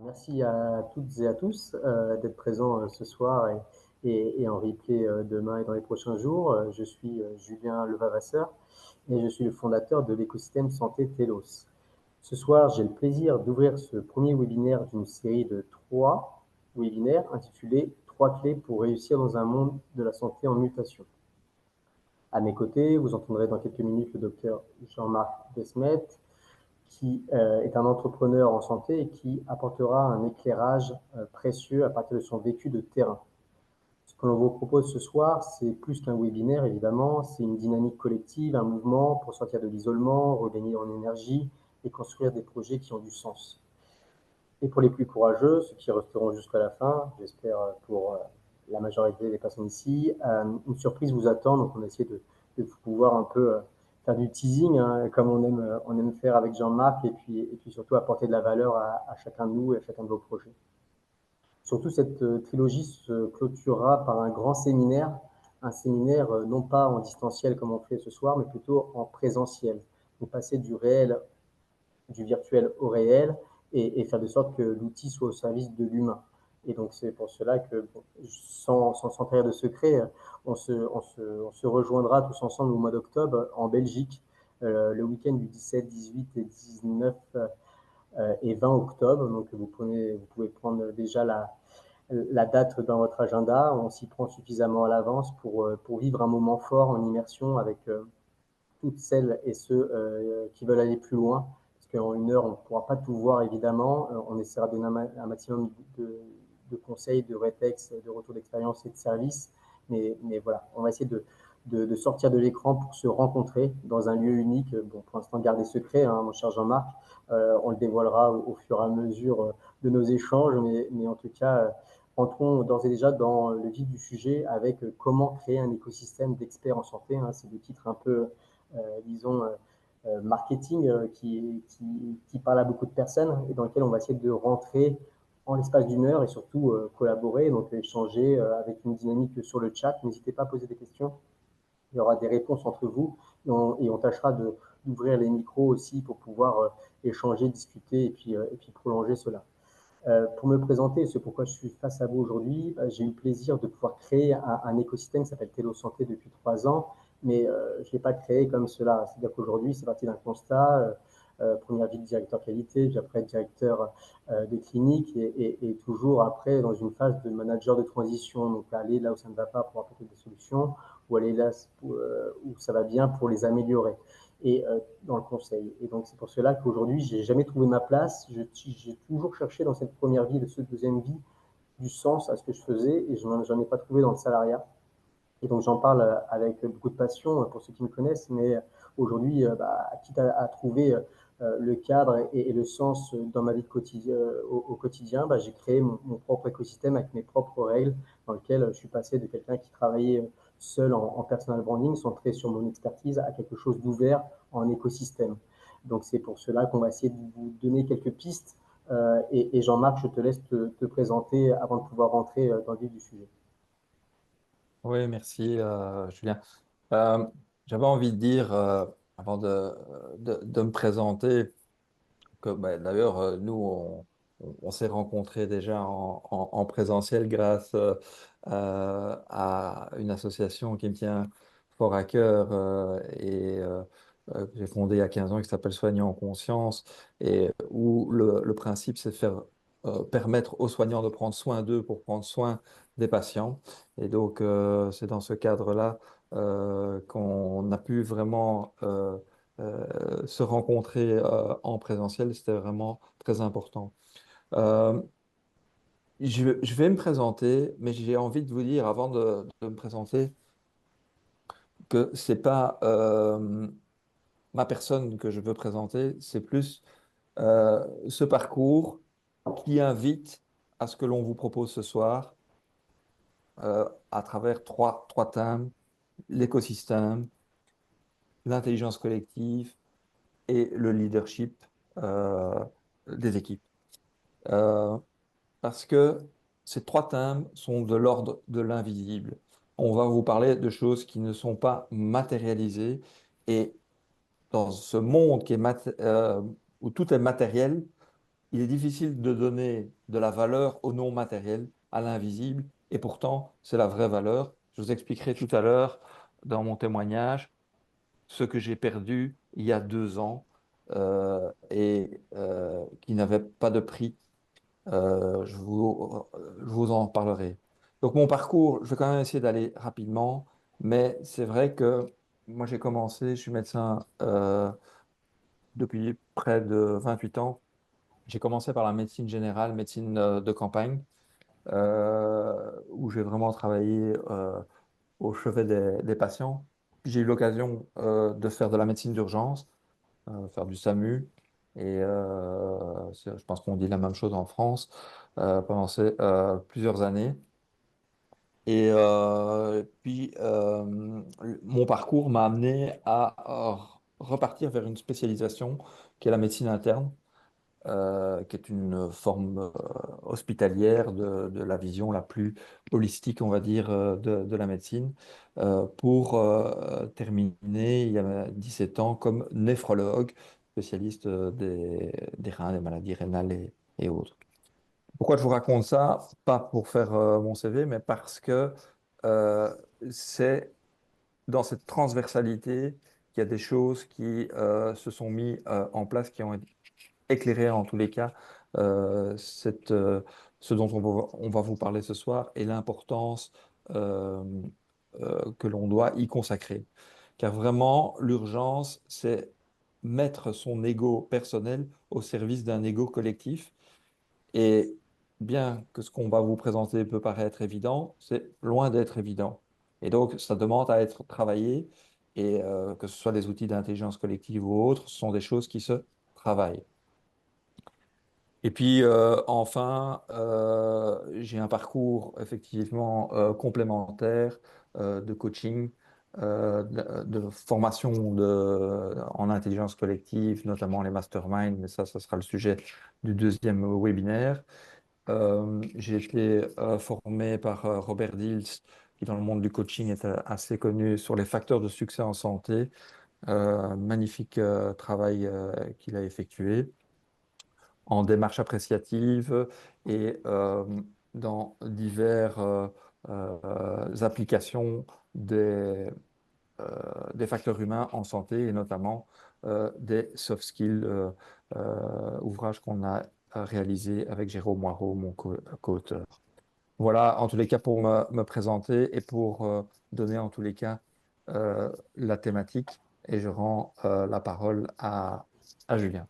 Merci à toutes et à tous d'être présents ce soir et en replay demain et dans les prochains jours. Je suis Julien Levavasseur et je suis le fondateur de l'écosystème santé Telos. Ce soir, j'ai le plaisir d'ouvrir ce premier webinaire d'une série de 3 webinaires intitulés Trois clés pour réussir dans un monde de la santé en mutation. À mes côtés, vous entendrez dans quelques minutes le docteur Jean-Marc Desmet, qui est un entrepreneur en santé et qui apportera un éclairage précieux à partir de son vécu de terrain. Ce que l'on vous propose ce soir, c'est plus qu'un webinaire, évidemment, c'est une dynamique collective, un mouvement pour sortir de l'isolement, regagner en énergie et construire des projets qui ont du sens. Et pour les plus courageux, ceux qui resteront jusqu'à la fin, j'espère pour la majorité des personnes ici, une surprise vous attend. Donc on a essayé de pouvoir un peu faire du teasing, hein, comme on aime faire avec Jean-Marc, et puis surtout apporter de la valeur à chacun de nous et à chacun de vos projets. Surtout, cette trilogie se clôturera par un grand séminaire, un séminaire non pas en distanciel comme on fait ce soir, mais plutôt en présentiel. Donc passer du réel, du virtuel au réel, et faire de sorte que l'outil soit au service de l'humain. Et donc c'est pour cela que, bon, sans trahir de secret, on se rejoindra tous ensemble au mois d'octobre en Belgique, le week-end du 17, 18 et 19 et 20 octobre. Donc vous pouvez prendre déjà la date dans votre agenda. On s'y prend suffisamment à l'avance pour vivre un moment fort en immersion avec toutes celles et ceux qui veulent aller plus loin. Parce qu'en 1 heure, on ne pourra pas tout voir, évidemment. On essaiera de donner un maximum de conseils, de réflexes, de retours d'expérience et de services. Mais voilà, on va essayer de sortir de l'écran pour se rencontrer dans un lieu unique. Bon, pour l'instant, gardez secret, hein, mon cher Jean-Marc. On le dévoilera au fur et à mesure de nos échanges. Mais en tout cas, entrons d'ores et déjà dans le vif du sujet avec comment créer un écosystème d'experts en santé. Hein. C'est le titre un peu disons, marketing qui parle à beaucoup de personnes et dans lequel on va essayer de rentrer en l'espace d'1 heure et surtout collaborer, donc échanger avec une dynamique sur le chat. N'hésitez pas à poser des questions. Il y aura des réponses entre vous et on tâchera d'ouvrir les micros aussi pour pouvoir échanger, discuter et puis prolonger cela. Pour me présenter, c'est pourquoi je suis face à vous aujourd'hui, j'ai eu le plaisir de pouvoir créer un écosystème qui s'appelle Télo Santé depuis 3 ans, mais je ne l'ai pas créé comme cela. C'est-à-dire qu'aujourd'hui, c'est parti d'un constat. Première vie de directeur qualité, puis après directeur des cliniques et toujours après dans une phase de manager de transition, donc aller là où ça ne va pas pour apporter des solutions ou aller là où ça va bien pour les améliorer et dans le conseil. Et donc c'est pour cela qu'aujourd'hui, j'ai jamais trouvé ma place. J'ai toujours cherché dans cette première vie, de cette deuxième vie, du sens à ce que je faisais et je n'en ai pas trouvé dans le salariat. Et donc j'en parle avec beaucoup de passion pour ceux qui me connaissent, mais aujourd'hui, quitte à trouver le cadre et le sens dans ma vie au quotidien, j'ai créé mon propre écosystème avec mes propres règles dans lequel je suis passé de quelqu'un qui travaillait seul en personal branding, centré sur mon expertise, à quelque chose d'ouvert en écosystème. Donc c'est pour cela qu'on va essayer de vous donner quelques pistes. Et Jean-Marc, je te laisse te présenter avant de pouvoir rentrer dans le vif du sujet. Oui, merci Julien. Euh, J'avais envie de dire, avant de me présenter, que d'ailleurs, nous, on s'est rencontrés déjà en présentiel grâce à une association qui me tient fort à cœur que j'ai fondée il y a 15 ans qui s'appelle Soignants en conscience et où le principe, c'est de faire permettre aux soignants de prendre soin d'eux pour prendre soin des patients. Et donc, c'est dans ce cadre-là qu'on a pu vraiment se rencontrer en présentiel, c'était vraiment très important. Euh, je vais me présenter, mais j'ai envie de vous dire avant de me présenter que c'est pas ma personne que je veux présenter, c'est plus ce parcours qui invite à ce que l'on vous propose ce soir à travers trois thèmes, l'écosystème, l'intelligence collective et le leadership des équipes. Euh, parce que ces trois thèmes sont de l'ordre de l'invisible. On va vous parler de choses qui ne sont pas matérialisées et dans ce monde où tout est matériel, il est difficile de donner de la valeur au non matériel, à l'invisible, et pourtant, c'est la vraie valeur. Je vous expliquerai tout à l'heure dans mon témoignage ce que j'ai perdu il y a 2 ans et qui n'avait pas de prix. Je vous en parlerai. Donc mon parcours, je vais quand même essayer d'aller rapidement, mais c'est vrai que moi j'ai commencé, je suis médecin depuis près de 28 ans. J'ai commencé par la médecine générale, médecine de campagne, où j'ai vraiment travaillé au chevet des patients. Puis j'ai eu l'occasion de faire de la médecine d'urgence, faire du SAMU. Et je pense qu'on dit la même chose en France pendant plusieurs années. Et puis, mon parcours m'a amené à repartir vers une spécialisation qui est la médecine interne, qui est une forme hospitalière de la vision la plus holistique, on va dire, de la médecine, pour terminer il y a 17 ans comme néphrologue, spécialiste des reins, des maladies rénales et autres. Pourquoi je vous raconte ça? Pas pour faire mon CV, mais parce que euh, c'est dans cette transversalité qu'il y a des choses qui se sont mises en place, qui ont éclairer en tous les cas ce dont on va vous parler ce soir et l'importance euh, que l'on doit y consacrer. Car vraiment, l'urgence, c'est mettre son ego personnel au service d'un ego collectif. Et bien que ce qu'on va vous présenter peut paraître évident, c'est loin d'être évident. Et donc, ça demande à être travaillé, et que ce soit des outils d'intelligence collective ou autres, ce sont des choses qui se travaillent. Et puis enfin, j'ai un parcours effectivement complémentaire de coaching, de formation en intelligence collective, notamment les masterminds, mais ça sera le sujet du deuxième webinaire. J'ai été formé par Robert Dills, qui dans le monde du coaching est assez connu sur les facteurs de succès en santé. Magnifique travail qu'il a effectué en démarche appréciative et dans diverses applications des facteurs humains en santé et notamment des soft skills, ouvrage qu'on a réalisé avec Jérôme Moirot, mon co-auteur. Voilà, en tous les cas, pour me présenter et pour donner en tous les cas la thématique. Et je rends la parole à Julien.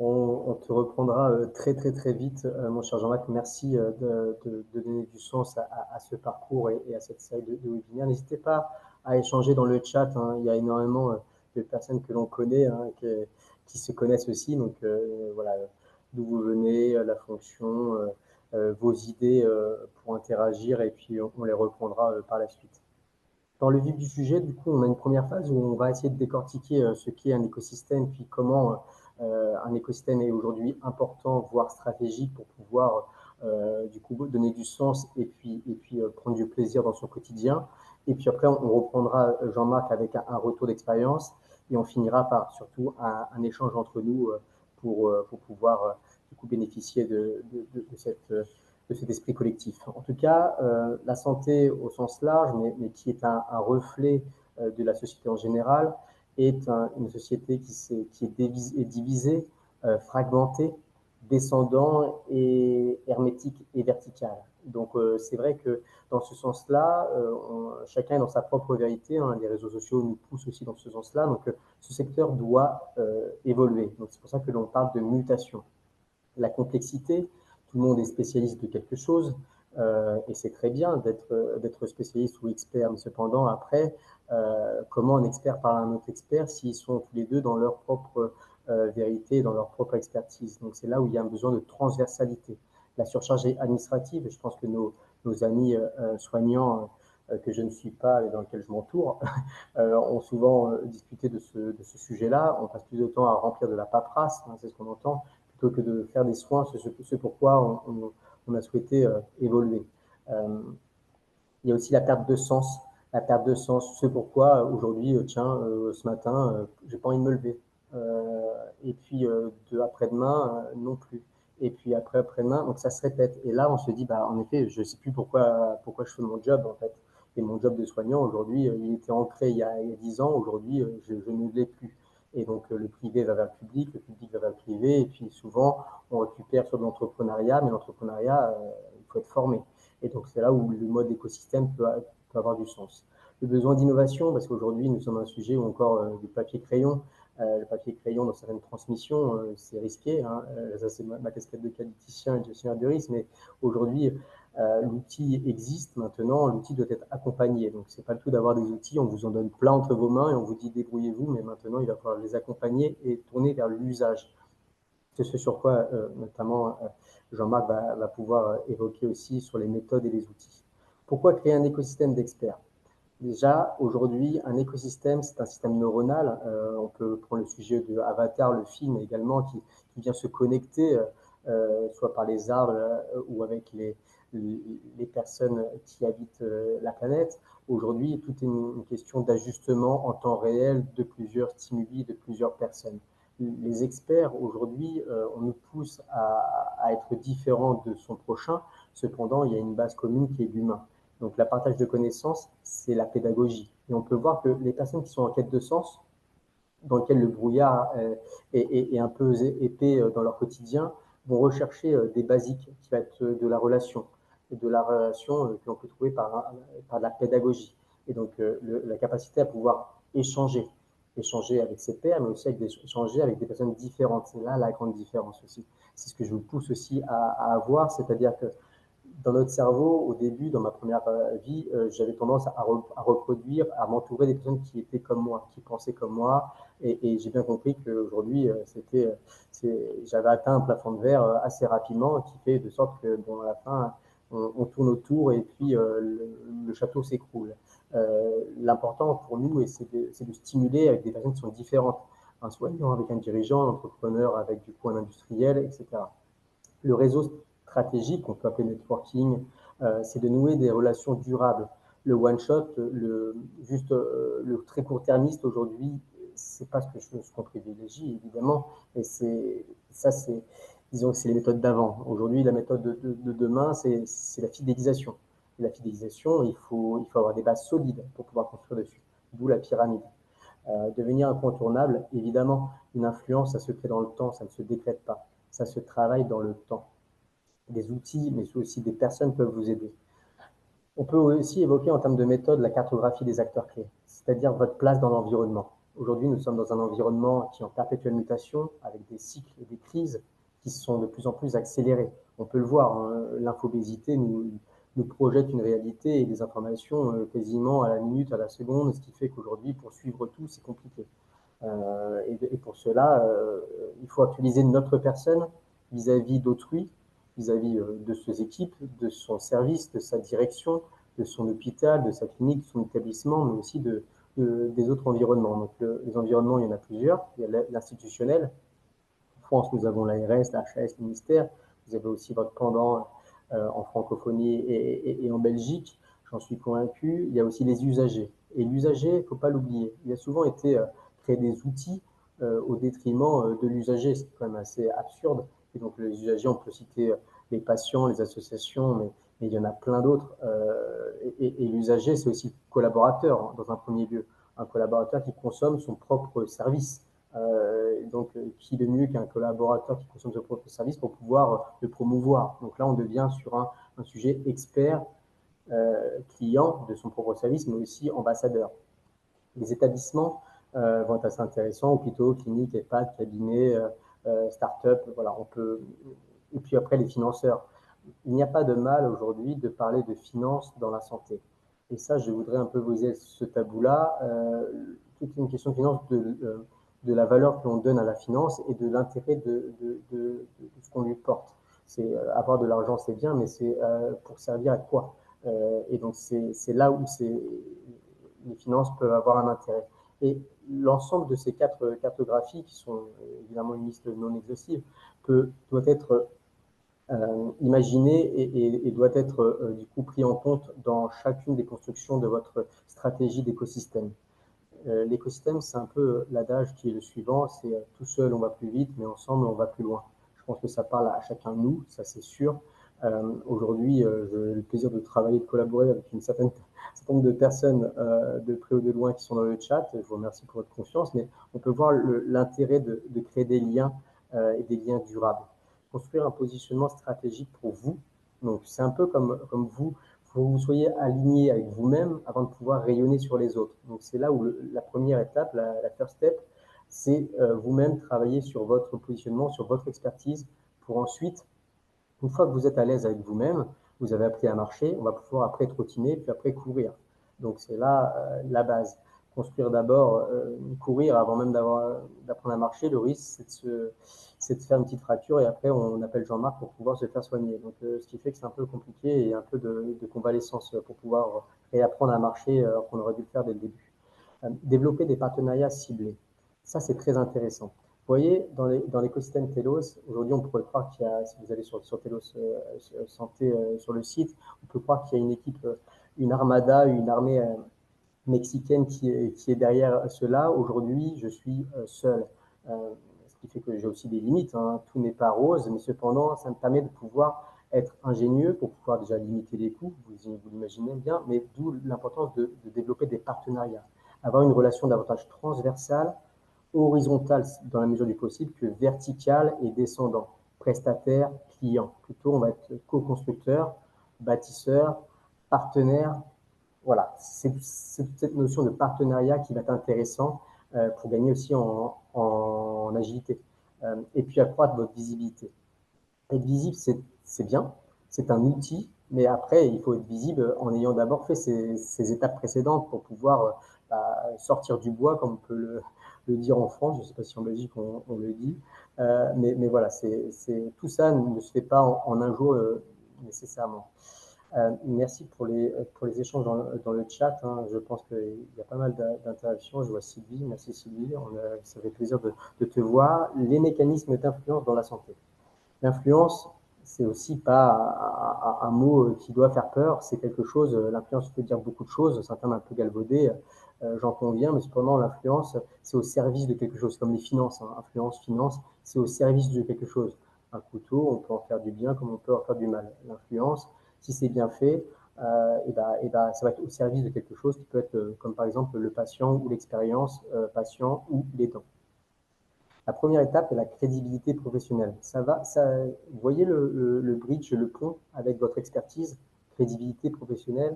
On te reprendra très très très vite, mon cher Jean-Marc. Merci de donner du sens à ce parcours et à cette série de webinaires. N'hésitez pas à échanger dans le chat, hein. Il y a énormément de personnes que l'on connaît, hein, qui se connaissent aussi. Donc voilà, d'où vous venez, la fonction, vos idées pour interagir et puis on les reprendra par la suite. Dans le vif du sujet, du coup, on a une première phase où on va essayer de décortiquer ce qu'est un écosystème, puis comment un écosystème est aujourd'hui important, voire stratégique, pour pouvoir du coup donner du sens et puis prendre du plaisir dans son quotidien. Et puis après, on reprendra Jean-Marc avec un retour d'expérience et on finira par surtout un échange entre nous pour pouvoir du coup bénéficier de cet esprit collectif. En tout cas, la santé au sens large, mais qui est un reflet de la société en général, est une société qui est divisée, fragmentée, descendant et hermétique et verticale. Donc c'est vrai que dans ce sens-là, chacun est dans sa propre vérité, hein. Les réseaux sociaux nous poussent aussi dans ce sens-là. Donc ce secteur doit évoluer. Donc c'est pour ça que l'on parle de mutation. La complexité, tout le monde est spécialiste de quelque chose, et c'est très bien d'être spécialiste ou expert, mais cependant, après, comment un expert parle à un autre expert s'ils sont tous les deux dans leur propre vérité, dans leur propre expertise. Donc c'est là où il y a un besoin de transversalité. La surcharge administrative, je pense que nos amis soignants, que je ne suis pas et dans lesquels je m'entoure, ont souvent discuté de ce sujet-là. On passe plus de temps à remplir de la paperasse, hein, c'est ce qu'on entend, plutôt que de faire des soins, c'est pourquoi on a souhaité évoluer. Euh, il y a aussi la perte de sens. La perte de sens, c'est pourquoi aujourd'hui, tiens, ce matin, j'ai pas envie de me lever. et puis de après-demain, non plus. Et puis après-demain, donc ça se répète. Et là, on se dit, bah, en effet, je ne sais plus pourquoi je fais mon job, en fait. Et mon job de soignant, aujourd'hui, il était ancré il y a 10 ans, aujourd'hui, je ne l'ai plus. Et donc, le privé va vers le public va vers le privé, et puis souvent, on récupère sur de l'entrepreneuriat, mais l'entrepreneuriat, il faut être formé. Et donc, c'est là où le mode écosystème peut avoir du sens. Le besoin d'innovation, parce qu'aujourd'hui, nous sommes à un sujet où encore du papier-crayon. Le papier-crayon dans certaines transmissions, c'est risqué, hein. Ça, c'est ma casquette de qualiticien et de gestionnaire de risque, mais aujourd'hui, l'outil existe maintenant, l'outil doit être accompagné. Donc, c'est pas le tout d'avoir des outils, on vous en donne plein entre vos mains et on vous dit débrouillez-vous, mais maintenant, il va falloir les accompagner et tourner vers l'usage. C'est ce sur quoi, notamment, Jean-Marc va pouvoir évoquer aussi sur les méthodes et les outils. Pourquoi créer un écosystème d'experts? Déjà, aujourd'hui, un écosystème, c'est un système neuronal. On peut prendre le sujet de Avatar, le film également, qui vient se connecter, soit par les arbres ou avec les personnes qui habitent la planète. Aujourd'hui, tout est une question d'ajustement en temps réel de plusieurs stimuli, de plusieurs personnes. Les experts, aujourd'hui, on nous pousse à être différent de son prochain. Cependant, il y a une base commune qui est l'humain. Donc, la partage de connaissances, c'est la pédagogie. Et on peut voir que les personnes qui sont en quête de sens, dans lequel le brouillard est un peu épais dans leur quotidien, vont rechercher des basiques qui va être de la relation, et de la relation que l'on peut trouver par la pédagogie. Et donc, la capacité à pouvoir échanger avec ses pairs, mais aussi échanger avec des personnes différentes. C'est là la grande différence aussi. C'est ce que je vous pousse aussi à avoir, c'est-à-dire que dans notre cerveau, au début, dans ma première vie, j'avais tendance à reproduire, à m'entourer des personnes qui étaient comme moi, qui pensaient comme moi. Et j'ai bien compris qu'aujourd'hui, j'avais atteint un plafond de verre assez rapidement, qui fait de sorte que, bon, à la fin, on tourne autour et puis le château s'écroule. L'important pour nous, c'est de stimuler avec des personnes qui sont différentes. Un soignant avec un dirigeant, un entrepreneur avec du coup un industriel, etc. Le réseau stratégique, qu'on peut appeler networking, c'est de nouer des relations durables. Le one-shot, le très court-termiste aujourd'hui, c'est pas ce qu'on privilégie, évidemment, et disons que c'est les méthodes d'avant. Aujourd'hui, la méthode de demain, c'est la fidélisation. Et la fidélisation, il faut avoir des bases solides pour pouvoir construire dessus, d'où la pyramide. Devenir incontournable, évidemment, une influence, ça se crée dans le temps, ça ne se décrète pas, ça se travaille dans le temps. Des outils, mais aussi des personnes peuvent vous aider. On peut aussi évoquer en termes de méthode la cartographie des acteurs clés, c'est-à-dire votre place dans l'environnement. Aujourd'hui, nous sommes dans un environnement qui est en perpétuelle mutation, avec des cycles et des crises qui sont de plus en plus accélérées. On peut le voir, hein, l'infobésité nous projette une réalité et des informations quasiment à la minute, à la seconde, ce qui fait qu'aujourd'hui, pour suivre tout, c'est compliqué. Et pour cela, il faut actualiser notre personne vis-à-vis d'autrui, vis-à-vis de ses équipes, de son service, de sa direction, de son hôpital, de sa clinique, de son établissement, mais aussi des autres environnements. Donc, les environnements, il y en a plusieurs. Il y a l'institutionnel. En France, nous avons l'ARS, l'HAS, le ministère. Vous avez aussi votre pendant en francophonie et en Belgique. J'en suis convaincu. Il y a aussi les usagers. Et l'usager, il ne faut pas l'oublier. Il a souvent été créé des outils au détriment de l'usager. C'est quand même assez absurde. Et donc, les usagers, on peut citer les patients, les associations, mais il y en a plein d'autres. Et l'usager, c'est aussi le collaborateur, hein, dans un premier lieu. Un collaborateur qui consomme son propre service. Donc, qui de mieux qu'un collaborateur qui consomme son propre service pour pouvoir le promouvoir. Donc là, on devient sur un sujet expert, client de son propre service, mais aussi ambassadeur. Les établissements vont être assez intéressants, hôpitaux, cliniques, EHPAD, cabinets, start-up, voilà, on peut. Et puis après, les financeurs. Il n'y a pas de mal aujourd'hui de parler de finances dans la santé. Et ça, je voudrais un peu briser ce tabou-là. Toute une question de finance, de la valeur que l'on donne à la finance et de l'intérêt de ce qu'on lui porte. C'est avoir de l'argent, c'est bien, mais c'est pour servir à quoi? Et donc, c'est là où les finances peuvent avoir un intérêt. Et l'ensemble de ces quatre cartographies, qui sont évidemment une liste non exhaustive, doit être imaginé et doit être du coup pris en compte dans chacune des constructions de votre stratégie d'écosystème. l'écosystème, c'est un peu l'adage qui est le suivant, c'est tout seul on va plus vite, mais ensemble on va plus loin. Je pense que ça parle à chacun de nous, ça c'est sûr. Aujourd'hui, j'ai le plaisir de travailler, de collaborer avec un certain nombre de personnes de près ou de loin qui sont dans le chat. Je vous remercie pour votre confiance, mais on peut voir l'intérêt de créer des liens et des liens durables. Construire un positionnement stratégique pour vous. Donc c'est un peu comme vous, il faut que vous soyez aligné avec vous-même avant de pouvoir rayonner sur les autres. Donc c'est là où la première étape, la first step, c'est vous-même travailler sur votre positionnement, sur votre expertise pour ensuite, une fois que vous êtes à l'aise avec vous-même, vous avez appris à marcher, on va pouvoir après trottiner, puis après courir. Donc c'est là la base. Construire d'abord, courir avant même d'apprendre à marcher, le risque c'est de faire une petite fracture et après on appelle Jean-Marc pour pouvoir se faire soigner. Donc ce qui fait que c'est un peu compliqué et un peu de convalescence pour pouvoir réapprendre à marcher qu'on aurait dû le faire dès le début. Développer des partenariats ciblés. Ça, c'est très intéressant. Vous voyez, dans l'écosystème Telos, aujourd'hui, on pourrait croire qu'il y a, si vous allez sur Telos Santé sur le site, on peut croire qu'il y a une équipe, une armada, une armée mexicaine qui est derrière cela. Aujourd'hui, je suis seul. Ce qui fait que j'ai aussi des limites. Hein. Tout n'est pas rose, mais cependant, ça me permet de pouvoir être ingénieux pour pouvoir déjà limiter les coûts, vous l'imaginez bien, mais d'où l'importance de développer des partenariats. Avoir une relation davantage transversale, horizontale dans la mesure du possible, que verticale et descendant. Prestataire, client. Plutôt, on va être co-constructeur, bâtisseur, partenaire. Voilà, c'est cette notion de partenariat qui va être intéressant pour gagner aussi en agilité. Et puis accroître votre visibilité. Être visible, c'est bien, c'est un outil, mais après, il faut être visible en ayant d'abord fait ces étapes précédentes pour pouvoir sortir du bois, comme on peut le dire en France. Je ne sais pas si en Belgique on le dit, mais voilà, tout ça ne se fait pas en un jour nécessairement. Merci pour les échanges dans le chat. Hein. Je pense qu'il y a pas mal d'interactions. Je vois Sylvie. Merci Sylvie. Ça fait plaisir de te voir. Les mécanismes d'influence dans la santé. L'influence, c'est aussi pas un mot qui doit faire peur. C'est quelque chose, l'influence peut dire beaucoup de choses. C'est un terme un peu galvaudé, j'en conviens, mais cependant, l'influence, c'est au service de quelque chose, comme les finances. Hein. Influence, finance, c'est au service de quelque chose. Un couteau, on peut en faire du bien comme on peut en faire du mal. L'influence, si c'est bien fait, ça va être au service de quelque chose qui peut être, comme par exemple le patient ou l'expérience patient ou l'aidant. La première étape est la crédibilité professionnelle. Vous voyez le bridge, le pont avec votre expertise, crédibilité professionnelle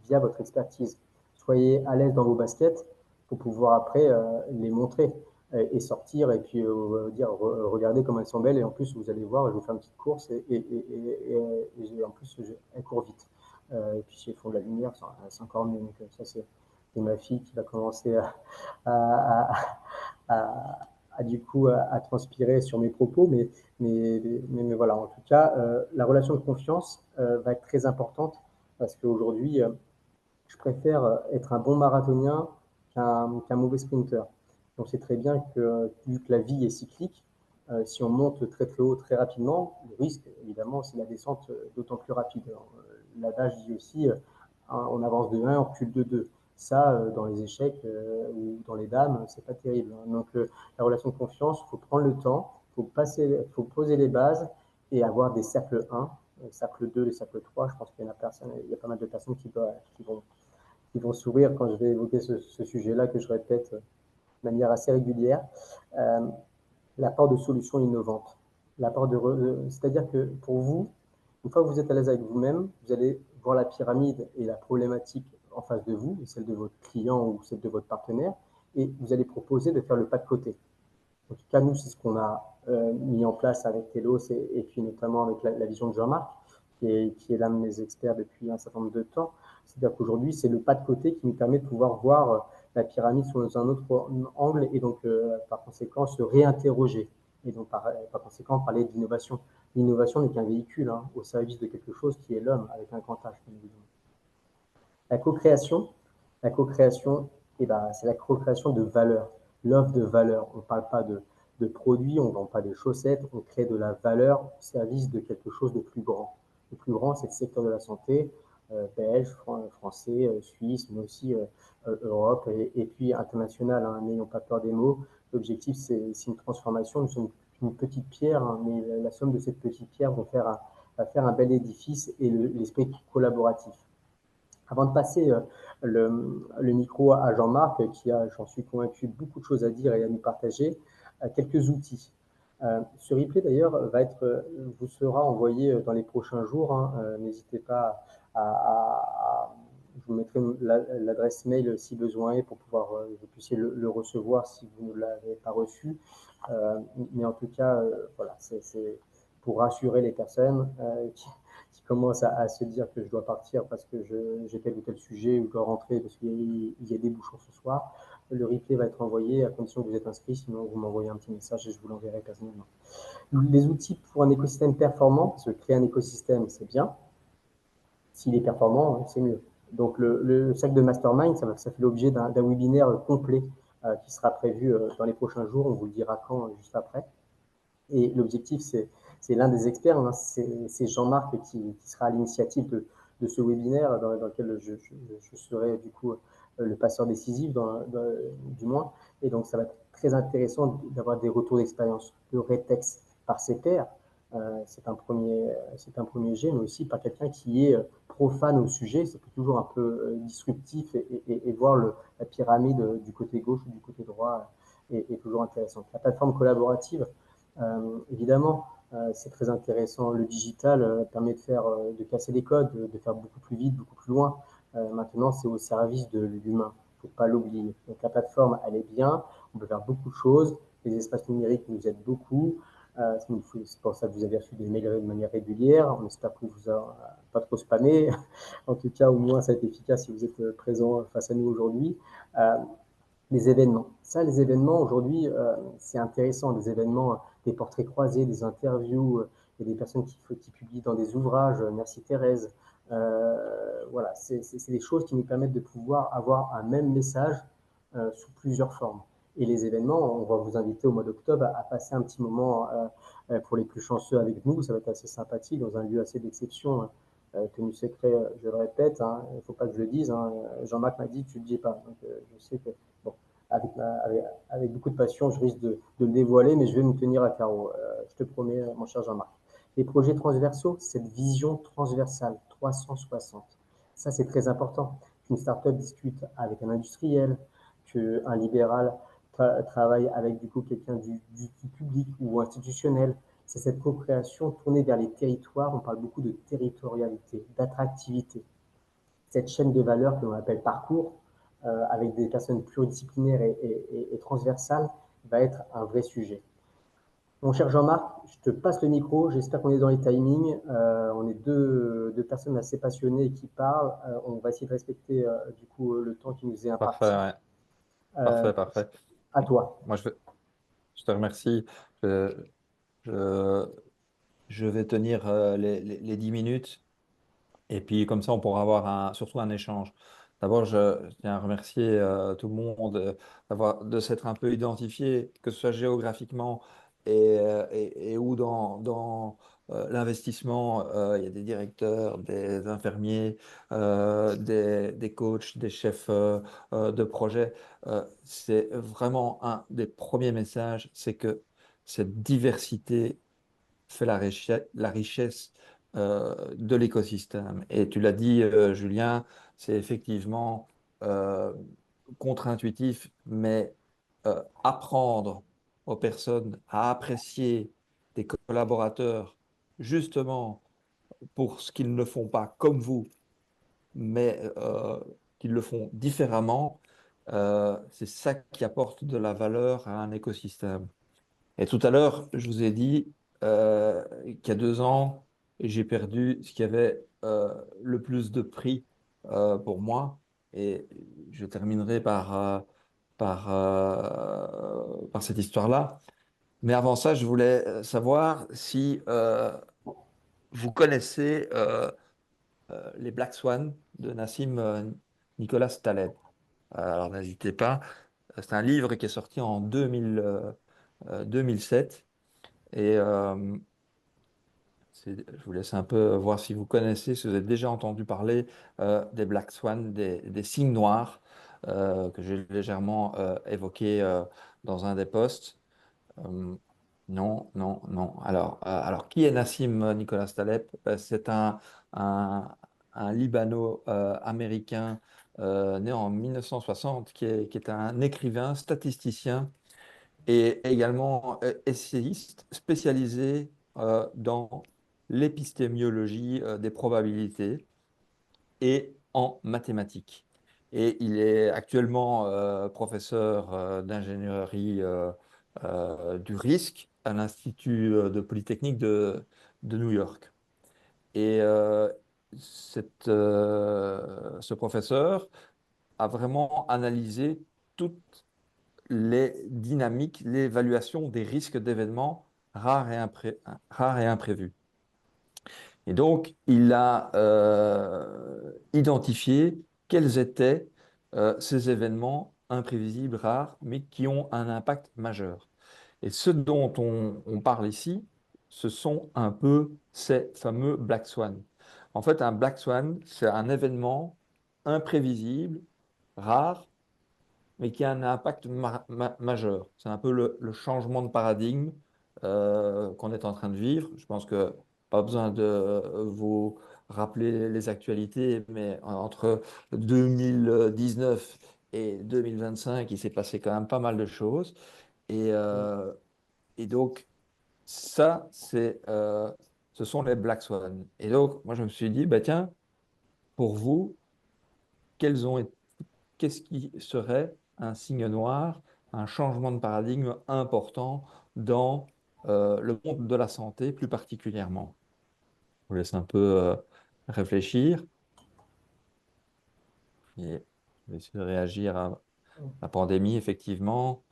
via votre expertise. Soyez à l'aise dans vos baskets pour pouvoir après les montrer et sortir et puis dire regardez comme elles sont belles et en plus vous allez voir, je vais vous faire une petite course et en plus elle court vite. Et puis si elles font de la lumière, c'est encore mieux. Donc ça c'est ma fille qui va commencer à, à, du coup à transpirer sur mes propos, mais voilà, en tout cas, la relation de confiance va être très importante parce qu'aujourd'hui, je préfère être un bon marathonien qu'un mauvais sprinter. Donc c'est très bien que, vu que la vie est cyclique, si on monte très très haut très rapidement, le risque, évidemment, c'est la descente d'autant plus rapide. L'adage dit aussi, on avance de 1, on recule de 2. Ça, dans les échecs ou dans les dames, c'est pas terrible. Hein. Donc la relation de confiance, il faut prendre le temps, faut poser les bases et avoir des cercles 1, les cercles 2, les cercles 3. Je pense qu'il y a pas mal de personnes qui vont sourire quand je vais évoquer ce sujet-là que je répète de manière assez régulière. Euh, L'apport de solutions innovantes. C'est-à-dire que pour vous, une fois que vous êtes à l'aise avec vous-même, vous allez voir la pyramide et la problématique en face de vous, celle de votre client ou celle de votre partenaire, et vous allez proposer de faire le pas de côté. En tout cas, nous, c'est ce qu'on a mis en place avec Telos et puis notamment avec la vision de Jean-Marc, qui est l'un de mes experts depuis un certain nombre de temps. C'est-à-dire qu'aujourd'hui, c'est le pas de côté qui nous permet de pouvoir voir la pyramide sous un autre angle et donc, par conséquent, se réinterroger. Et donc, par conséquent, parler d'innovation. L'innovation n'est qu'un véhicule hein, au service de quelque chose qui est l'homme, avec un grand H, bien évidemment. La co-création, c'est la co-création de valeur, l'offre de valeur. On ne parle pas de produits, on ne vend pas des chaussettes, on crée de la valeur au service de quelque chose de plus grand. Le plus grand, c'est le secteur de la santé. belge, français, suisse, mais aussi Europe et puis international. Hein, n'ayons pas peur des mots. L'objectif, c'est une transformation. Nous sommes une petite pierre, hein, mais la somme de cette petite pierre va faire un bel édifice et l'esprit collaboratif. Avant de passer le micro à Jean-Marc, qui a, j'en suis convaincu, beaucoup de choses à dire et à nous partager, quelques outils. Ce replay d'ailleurs vous sera envoyé dans les prochains jours. Hein. N'hésitez pas je vous mettrai l'adresse mail si besoin est pour pouvoir vous puissiez le recevoir si vous ne l'avez pas reçu. Mais en tout cas, voilà, c'est pour rassurer les personnes qui commencent se dire que je dois partir parce que j'ai tel ou tel sujet ou je dois rentrer parce qu'il y a des bouchons ce soir. Le replay va être envoyé à condition que vous êtes inscrit, sinon vous m'envoyez un petit message et je vous l'enverrai personnellement. Les outils pour un écosystème performant, parce que créer un écosystème, c'est bien. S'il est performant, c'est mieux. Donc le sac de mastermind, ça fait l'objet d'un webinaire complet qui sera prévu dans les prochains jours. On vous le dira quand, juste après. Et l'objectif, c'est l'un des experts, hein, c'est Jean-Marc qui sera à l'initiative de ce webinaire dans lequel je serai du coup le passeur décisif, du moins. Et donc, ça va être très intéressant d'avoir des retours d'expérience de rétex par ses pairs. C'est un premier jet, mais aussi par quelqu'un qui est profane au sujet. C'est toujours un peu disruptif et voir la pyramide du côté gauche ou du côté droit est toujours intéressant. La plateforme collaborative, évidemment, c'est très intéressant. Le digital permet de casser les codes, de faire beaucoup plus vite, beaucoup plus loin. Maintenant, c'est au service de l'humain. Il ne faut pas l'oublier. Donc la plateforme, elle est bien. On peut faire beaucoup de choses. Les espaces numériques nous aident beaucoup. C'est pour ça que vous avez reçu des mails de manière régulière. On espère que vous a pas trop spammé. En tout cas, au moins, ça a été efficace si vous êtes présent face à nous aujourd'hui. Les événements. Ça, les événements, aujourd'hui, c'est intéressant. Des événements, des portraits croisés, des interviews. Il y a des personnes qui publient dans des ouvrages. Merci Thérèse. Voilà, c'est des choses qui nous permettent de pouvoir avoir un même message sous plusieurs formes. Et les événements, on va vous inviter au mois d'octobre à passer un petit moment pour les plus chanceux avec nous. Ça va être assez sympathique dans un lieu assez d'exception. Tenu secret, je le répète, hein, il ne faut pas que je le dise. Hein. Jean-Marc m'a dit, tu ne le dis pas. Donc, je sais que bon, avec beaucoup de passion, je risque de le dévoiler, mais je vais me tenir à carreau. Je te promets, mon cher Jean-Marc. Les projets transversaux, cette vision transversale, 360. Ça, c'est très important. Qu'une start-up discute avec un industriel, qu'un libéral travaille avec du coup quelqu'un du public ou institutionnel. C'est cette co-création tournée vers les territoires. On parle beaucoup de territorialité, d'attractivité. Cette chaîne de valeur que l'on appelle parcours, avec des personnes pluridisciplinaires et transversales, va être un vrai sujet. Mon cher Jean-Marc, je te passe le micro. J'espère qu'on est dans les timings. On est deux personnes assez passionnées qui parlent. On va essayer de respecter du coup le temps qui nous est Parfait, imparti. ouais. Euh, Parfait, parfait. à toi. Moi, je te remercie. Je, je, je vais tenir les 10 minutes. Et puis comme ça, on pourra avoir surtout un échange. D'abord, je tiens à remercier tout le monde de s'être un peu identifié, que ce soit géographiquement et où dans l'investissement, il y a des directeurs, des infirmiers, des coachs, des chefs de projet. C'est vraiment un des premiers messages, c'est que cette diversité fait la richesse de l'écosystème. Et tu l'as dit, Julien, c'est effectivement euh, contre-intuitif, mais apprendre aux personnes à apprécier des collaborateurs justement pour ce qu'ils ne font pas comme vous, mais qu'ils le font différemment, c'est ça qui apporte de la valeur à un écosystème. Et tout à l'heure, je vous ai dit qu'il y a 2 ans, j'ai perdu ce qui avait le plus de prix pour moi. Et je terminerai par cette histoire-là. Mais avant ça, je voulais savoir si vous connaissez Les Black Swan de Nassim Nicolas Taleb. Alors n'hésitez pas. C'est un livre qui est sorti en 2007. Et je vous laisse un peu voir si vous connaissez, si vous avez déjà entendu parler des Black Swans, des cygnes noirs, que j'ai légèrement évoqué dans un des posts. Euh, non, non, non. Alors, qui est Nassim Nicolas Taleb? C'est un, un Libano-américain né en 1960 qui est un écrivain, statisticien et également essayiste spécialisé dans l'épistémiologie des probabilités et en mathématiques. Et il est actuellement professeur d'ingénierie du risque à l'Institut de Polytechnique de New York. Et ce professeur a vraiment analysé toutes les dynamiques, l'évaluation des risques d'événements rares et imprévus. Et donc, il a identifié quels étaient ces événements imprévisibles, rares, mais qui ont un impact majeur. Et ce dont on parle ici, ce sont un peu ces fameux Black Swan. En fait, un Black Swan, c'est un événement imprévisible, rare, mais qui a un impact majeur. C'est un peu le changement de paradigme qu'on est en train de vivre. Je pense que pas besoin de vous rappeler les actualités, mais entre 2019 et 2025, il s'est passé quand même pas mal de choses. Et, Mm. euh, et donc, ça, ce sont les Black Swan. Et donc, moi, je me suis dit, bah, tiens, pour vous, quels ont été qu'est-ce qui serait un signe noir, un changement de paradigme important dans le monde de la santé plus particulièrement? Je vous laisse un peu réfléchir et je vais essayer de réagir à la pandémie, effectivement.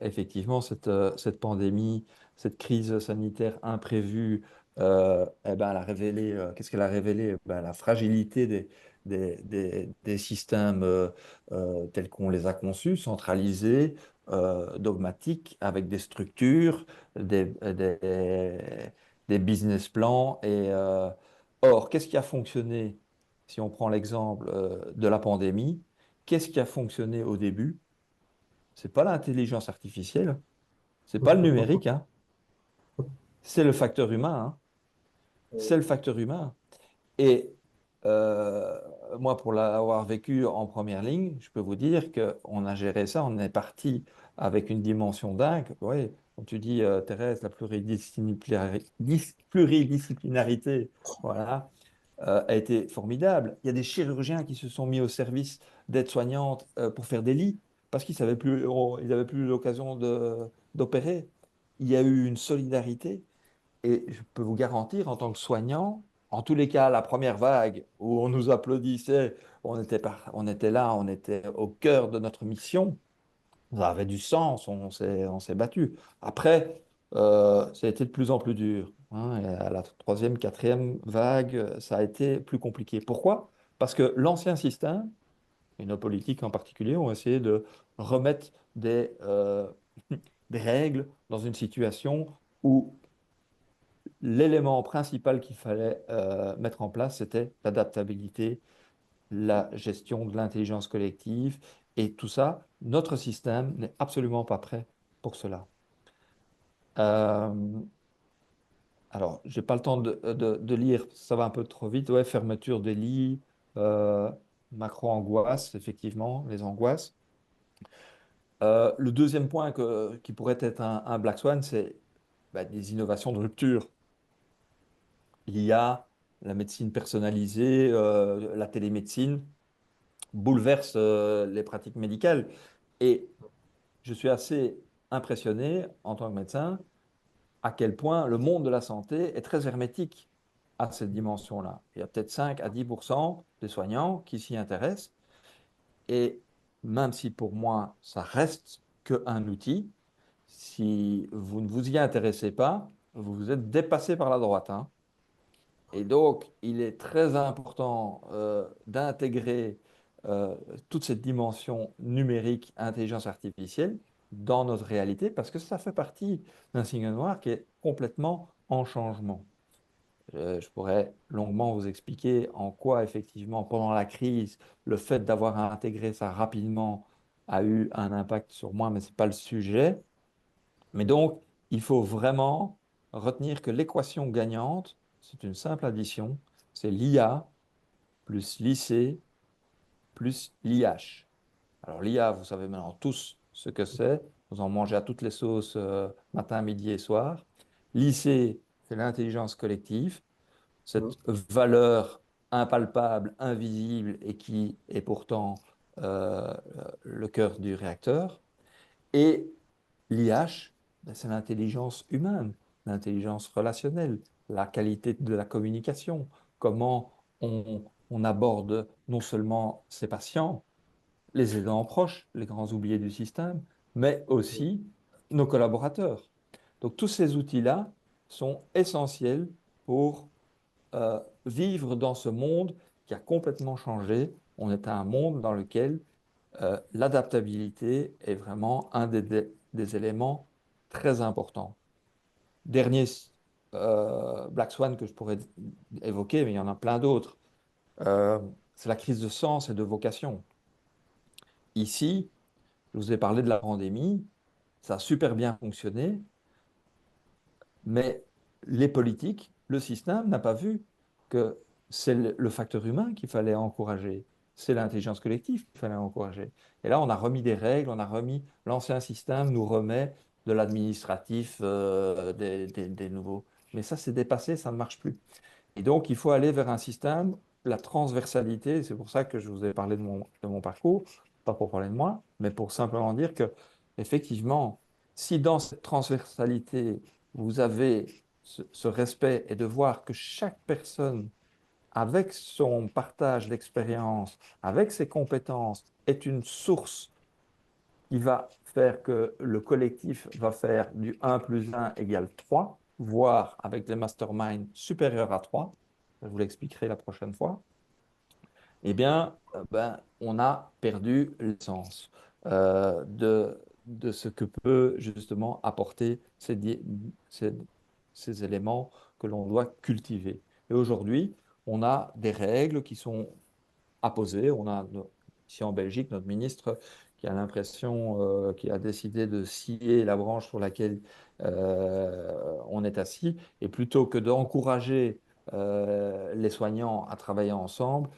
Effectivement, cette pandémie, cette crise sanitaire imprévue, eh ben, elle a révélé, qu'est-ce qu'elle a révélé? Ben, la fragilité des systèmes tels qu'on les a conçus, centralisés, dogmatiques, avec des structures, des, des, des business plans. Or, qu'est-ce qui a fonctionné, si on prend l'exemple de la pandémie, qu'est-ce qui a fonctionné au début? C'est pas l'intelligence artificielle, c'est pas le numérique, hein, c'est le facteur humain, hein, c'est le facteur humain. Et euh, moi, pour l'avoir vécu en première ligne, je peux vous dire qu'on a géré ça, on est parti avec une dimension dingue. Oui, comme tu dis, Thérèse, la pluridisciplinarité, voilà, a été formidable. Il y a des chirurgiens qui se sont mis au service d'aides-soignantes pour faire des lits parce qu'ils savaient plus, ils n'avaient plus l'occasion d'opérer. Il y a eu une solidarité et je peux vous garantir, en tant que soignant, en tous les cas, la première vague où on nous applaudissait, on était là, on était au cœur de notre mission, ça avait du sens, on s'est battu. Après, ça a été de plus en plus dur, hein, et à la troisième, quatrième vague, ça a été plus compliqué. Pourquoi? Parce que l'ancien système, et nos politiques en particulier, ont essayé de remettre des règles dans une situation où l'élément principal qu'il fallait mettre en place, c'était l'adaptabilité, la gestion de l'intelligence collective et tout ça. Notre système n'est absolument pas prêt pour cela. Euh, alors, j'ai pas le temps de lire, ça va un peu trop vite. Ouais, fermeture des lits, euh, macro-angoisse, effectivement, les angoisses. Le deuxième point qui pourrait être un Black Swan, c'est bah, des innovations de rupture. Il y a la médecine personnalisée, la télémédecine bouleverse les pratiques médicales. Et je suis assez impressionné en tant que médecin à quel point le monde de la santé est très hermétique à cette dimension-là. Il y a peut-être 5 à 10% des soignants qui s'y intéressent. Et même si pour moi, ça reste qu'un outil, si vous ne vous y intéressez pas, vous vous êtes dépassé par la droite, hein. Et donc, il est très important d'intégrer euh, toute cette dimension numérique, intelligence artificielle, dans notre réalité, parce que ça fait partie d'un signe noir qui est complètement en changement. Je pourrais longuement vous expliquer en quoi, effectivement, pendant la crise, le fait d'avoir intégré ça rapidement a eu un impact sur moi, mais ce n'est pas le sujet. Mais donc, il faut vraiment retenir que l'équation gagnante, c'est une simple addition, c'est l'IA plus l'IC plus l'IH. Alors l'IA, vous savez maintenant tous ce que c'est, vous en mangez à toutes les sauces matin, midi et soir. L'IC, c'est l'intelligence collective, Mhm. cette valeur impalpable, invisible et qui est pourtant le cœur du réacteur. Et l'IH, ben, c'est l'intelligence humaine, l'intelligence relationnelle, la qualité de la communication, comment on aborde non seulement ses patients, les aidants proches, les grands oubliés du système, mais aussi nos collaborateurs. Donc tous ces outils-là sont essentiels pour vivre dans ce monde qui a complètement changé. On est à un monde dans lequel l'adaptabilité est vraiment un des éléments très importants. Dernier Black Swan que je pourrais évoquer, mais il y en a plein d'autres, euh, c'est la crise de sens et de vocation. Ici, je vous ai parlé de la pandémie, ça a super bien fonctionné, mais les politiques, le système n'a pas vu que c'est le facteur humain qu'il fallait encourager, c'est l'intelligence collective qu'il fallait encourager. Et là, on a remis des règles, on a remis, l'ancien système nous remet de l'administratif, des nouveaux. Mais ça, c'est dépassé, ça ne marche plus. Et donc, il faut aller vers un système, la transversalité, c'est pour ça que je vous ai parlé de mon parcours, pas pour parler de moi, mais pour simplement dire que, effectivement, si dans cette transversalité, vous avez ce respect et de voir que chaque personne, avec son partage d'expérience, avec ses compétences, est une source qui va faire que le collectif va faire du 1 plus 1 égale 3, voire avec des masterminds supérieurs à 3, je vous l'expliquerai la prochaine fois, eh bien, on a perdu l'essence de ce que peut justement apporter ces, ces éléments que l'on doit cultiver. Et aujourd'hui, on a des règles qui sont à poser. On a ici en Belgique notre ministre qui a l'impression, qui a décidé de scier la branche sur laquelle on est assis, et plutôt que d'encourager les soignants à travailler ensemble,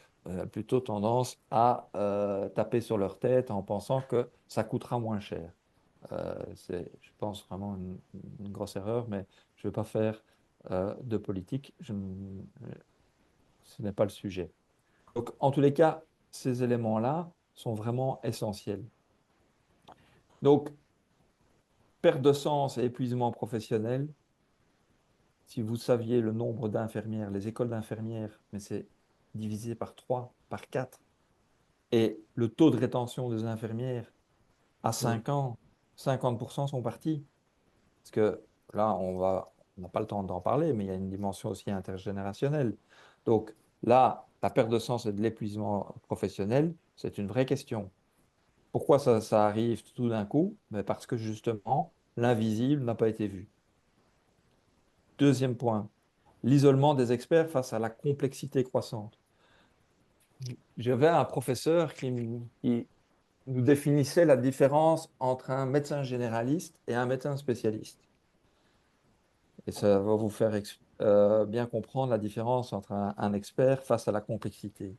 plutôt tendance à taper sur leur tête en pensant que ça coûtera moins cher. C'est, je pense, vraiment une grosse erreur, mais je ne vais pas faire de politique. Ce n'est pas le sujet. Donc, en tous les cas, ces éléments-là sont vraiment essentiels. Donc, perte de sens et épuisement professionnel, si vous saviez le nombre d'infirmières, les écoles d'infirmières, mais c'est divisé par 3, par 4, et le taux de rétention des infirmières à Mhm. 5 ans, 50% sont partis. Parce que là, on n'a pas le temps d'en parler, mais il y a une dimension aussi intergénérationnelle. Donc là, la perte de sens et de l'épuisement professionnel, c'est une vraie question. Pourquoi ça arrive tout d'un coup? Ben parce que justement, l'invisible n'a pas été vu. Deuxième point, l'isolement des experts face à la complexité croissante. J'avais un professeur qui nous définissait la différence entre un médecin généraliste et un médecin spécialiste. Et ça va vous faire bien comprendre la différence entre un expert face à la complexité.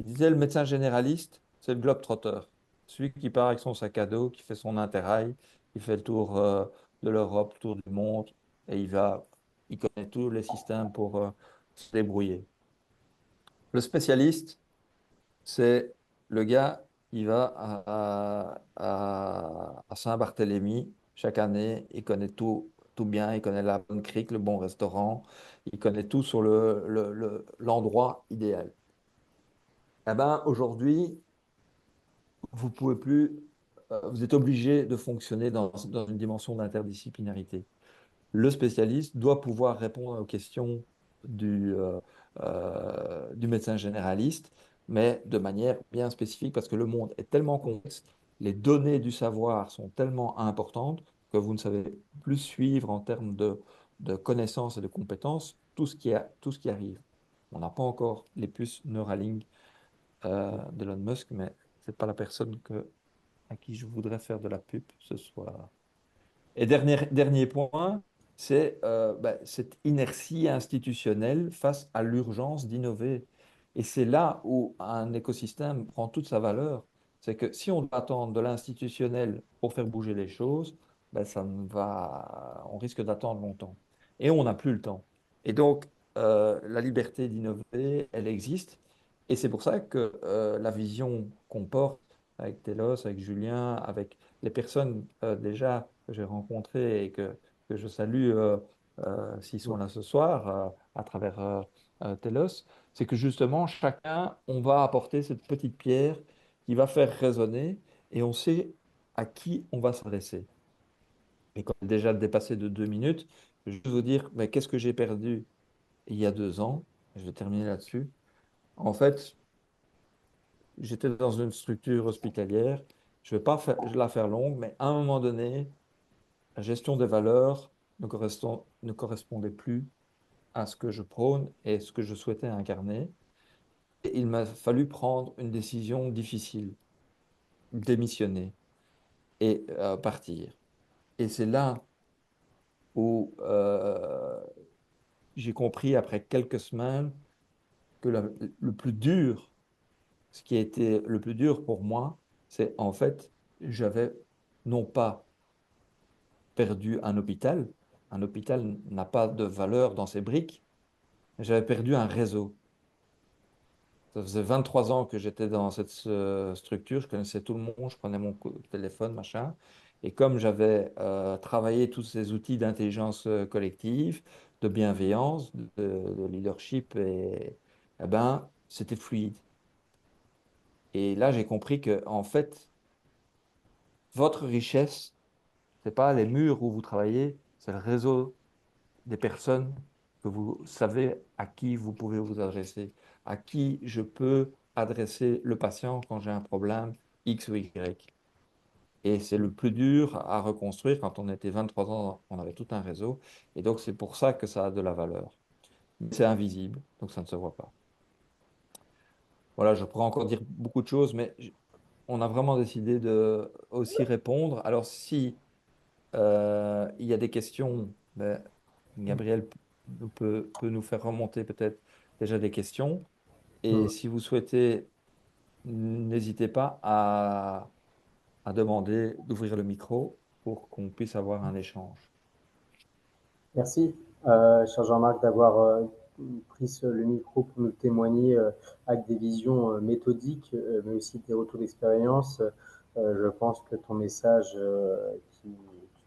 Il disait le médecin généraliste, c'est le globe-trotter, celui qui part avec son sac à dos, qui fait son interrail, qui fait le tour de l'Europe, le tour du monde, et il connaît tous les systèmes pour se débrouiller. Le spécialiste, c'est le gars, il va à Saint-Barthélemy chaque année, il connaît tout bien, il connaît la bonne crique, le bon restaurant, il connaît tout sur l'endroit idéal. Eh ben, aujourd'hui, vous pouvez plus, vous êtes obligé de fonctionner dans une dimension d'interdisciplinarité. Le spécialiste doit pouvoir répondre aux questions du médecin généraliste, mais de manière bien spécifique, parce que le monde est tellement complexe, les données du savoir sont tellement importantes que vous ne savez plus suivre en termes de connaissances et de compétences tout ce qui arrive. On n'a pas encore les puces Neuralink d'Elon Musk, mais c'est pas la personne à qui je voudrais faire de la pub ce soir. Et dernier point, c'est cette inertie institutionnelle face à l'urgence d'innover. Et c'est là où un écosystème prend toute sa valeur. C'est que si on doit attendre de l'institutionnel pour faire bouger les choses, on risque d'attendre longtemps. Et on n'a plus le temps. Et donc, la liberté d'innover, elle existe. Et c'est pour ça que la vision qu'on porte avec Telos, avec Julien, avec les personnes déjà que j'ai rencontrées et que je salue s'ils sont là ce soir à travers Telos, c'est que justement, chacun, on va apporter cette petite pierre qui va faire résonner et on sait à qui on va s'adresser. Et comme déjà dépassé de 2 minutes, je vais vous dire, mais qu'est-ce que j'ai perdu il y a 2 ans? Je vais terminer là-dessus. En fait, j'étais dans une structure hospitalière. Je ne vais pas la faire longue, mais à un moment donné, la gestion des valeurs ne correspondait plus à ce que je prône et ce que je souhaitais incarner. Et il m'a fallu prendre une décision difficile, démissionner et partir. Et c'est là où j'ai compris après quelques semaines que le plus dur, ce qui a été le plus dur pour moi, c'est en fait, j'avais non pas perdu un hôpital n'a pas de valeur dans ses briques, j'avais perdu un réseau. Ça faisait 23 ans que j'étais dans cette structure, je connaissais tout le monde, je prenais mon téléphone, machin. Et comme j'avais travaillé tous ces outils d'intelligence collective, de bienveillance, de leadership, eh ben, c'était fluide. Et là, j'ai compris que, en fait, votre richesse, c'est pas les murs où vous travaillez, c'est le réseau des personnes que vous savez à qui vous pouvez vous adresser, à qui je peux adresser le patient quand j'ai un problème X ou Y. Et c'est le plus dur à reconstruire. Quand on était 23 ans, on avait tout un réseau. Et donc, c'est pour ça que ça a de la valeur. C'est invisible, donc ça ne se voit pas. Voilà, je pourrais encore dire beaucoup de choses, mais on a vraiment décidé de aussi répondre. Alors, si il y a des questions, ben, Gabriel peut nous faire remonter peut-être déjà des questions. Et Mm. si vous souhaitez, n'hésitez pas à demander d'ouvrir le micro pour qu'on puisse avoir un échange. Merci, cher Jean-Marc, d'avoir pris le micro pour nous témoigner avec des visions méthodiques, mais aussi des retours d'expérience. Je pense que ton message,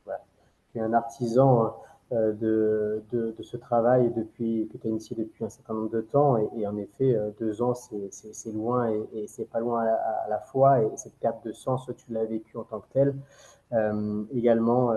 voilà, tu es un artisan de ce travail que tu as initié depuis un certain nombre de temps. Et en effet, 2 ans, c'est loin et c'est pas loin à la fois. Et cette perte de sens, tu l'as vécu en tant que tel. Également,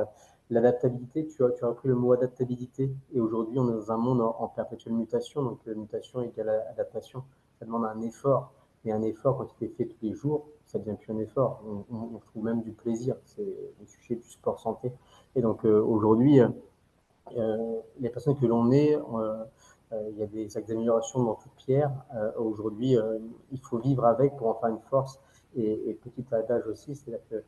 l'adaptabilité, tu as repris le mot adaptabilité, et aujourd'hui on est dans un monde en perpétuelle mutation, donc mutation égale adaptation, ça demande un effort, et un effort quand il est fait tous les jours, ça devient plus un effort, on trouve même du plaisir, c'est le sujet du sport santé, et donc aujourd'hui, les personnes que l'on est, il y a des axes d'amélioration dans toute pierre, aujourd'hui il faut vivre avec pour en faire une force, et petit adage aussi, c'est-à-dire que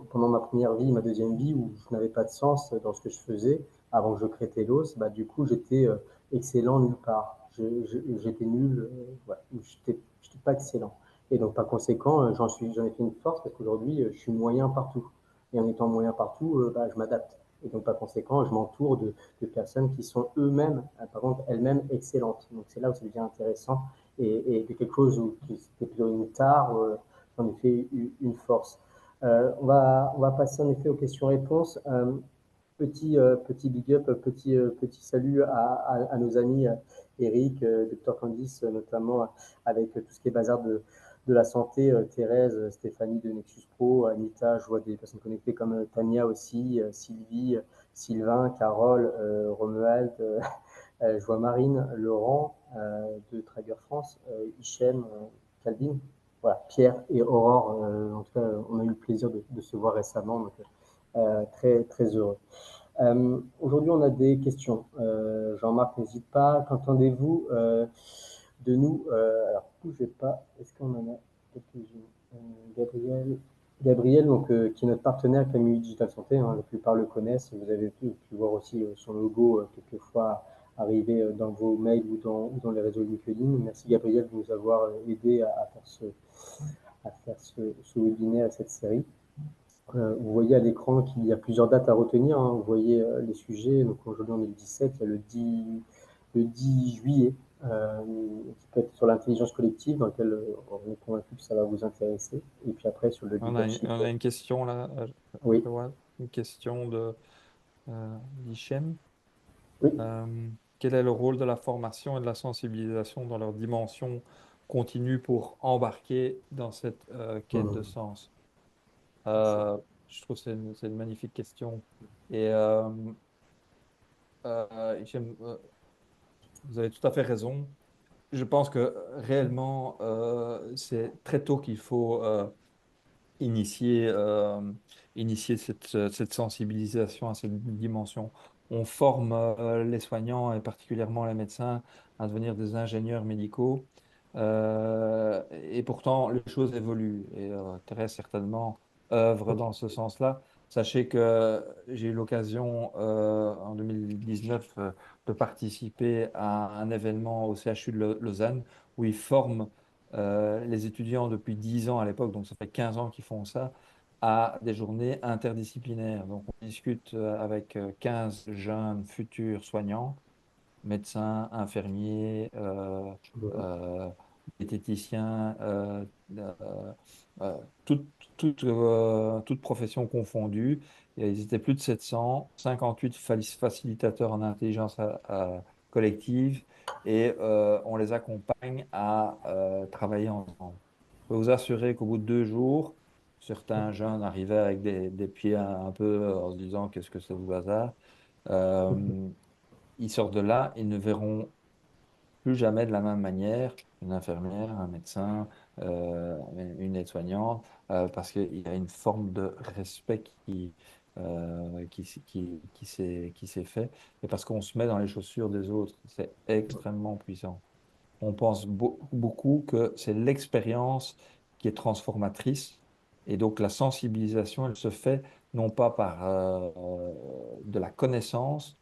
pendant ma première vie, ma deuxième vie, où je n'avais pas de sens dans ce que je faisais, avant que je crée Telos, bah, du coup, j'étais excellent nulle part. J'étais nul, voilà, j'étais pas excellent. Et donc, par conséquent, j'en ai fait une force parce qu'aujourd'hui, je suis moyen partout. Et en étant moyen partout, bah, je m'adapte. Et donc, par conséquent, je m'entoure de personnes qui sont eux-mêmes, par contre, elles-mêmes excellentes. Donc, c'est là où ça devient intéressant. Et de quelque chose qui était plutôt une tare, en effet, une force. On va passer en effet aux questions-réponses. Petit big up, petit salut à nos amis Eric, Dr Candice, notamment avec tout ce qui est bazar de la santé, Thérèse, Stéphanie de Nexus Pro, Anita, je vois des personnes connectées comme Tania aussi, Sylvie, Sylvain, Carole, Romuald, je vois Marine, Laurent de Trager France, Hichem, Calvin, voilà, Pierre et Aurore. En tout cas, on a eu le plaisir de se voir récemment, donc très, très heureux. Aujourd'hui, on a des questions. Jean-Marc, n'hésite pas. Qu'entendez-vous de nous? Alors, bougez pas. Est-ce qu'on en a quelques-unes? Gabriel. Gabriel, donc, qui est notre partenaire Camille Digital Santé, hein, la plupart le connaissent. Vous avez pu voir aussi son logo quelquefois arriver dans vos mails ou dans les réseaux LinkedIn. Merci Gabriel de nous avoir aidé à faire ce webinaire et cette série. Vous voyez à l'écran qu'il y a plusieurs dates à retenir, hein. Vous voyez les sujets. Donc aujourd'hui, on est le 17, il y a le 10 juillet, qui peut être sur l'intelligence collective, dans lequel on est convaincu que ça va vous intéresser. Et puis après, sur le leadership. On a une question là, Oui, Johan, une question de d'Hichem. oui. Quel est le rôle de la formation et de la sensibilisation dans leur dimension continue pour embarquer dans cette quête de Mmh. sens? Merci. Euh, je trouve que c'est une magnifique question. Et vous avez tout à fait raison. Je pense que réellement, c'est très tôt qu'il faut initier, initier cette sensibilisation à cette dimension. On forme les soignants et particulièrement les médecins à devenir des ingénieurs médicaux. Et pourtant, les choses évoluent et Thérèse certainement œuvre dans ce sens-là. Sachez que j'ai eu l'occasion en 2019 de participer à un événement au CHU de Lausanne où ils forment les étudiants depuis 10 ans à l'époque, donc ça fait 15 ans qu'ils font ça, à des journées interdisciplinaires. Donc on discute avec 15 jeunes futurs soignants, médecins, infirmiers, Mmh. euh, diététiciens, euh, euh, toutes, toutes professions confondues. Et ils étaient plus de 700, 58 facilitateurs en intelligence collective et on les accompagne à travailler ensemble. Je peux vous assurer qu'au bout de 2 jours, certains jeunes arrivaient avec des pieds un peu en se disant qu'est-ce que c'est du bazar. Euh, Ils sortent de là, ils ne verront plus jamais de la même manière une infirmière, un médecin, une aide-soignante, parce qu'il y a une forme de respect qui s'est fait, et parce qu'on se met dans les chaussures des autres. C'est extrêmement puissant. On pense beaucoup que c'est l'expérience qui est transformatrice, et donc la sensibilisation, elle se fait non pas par de la connaissance,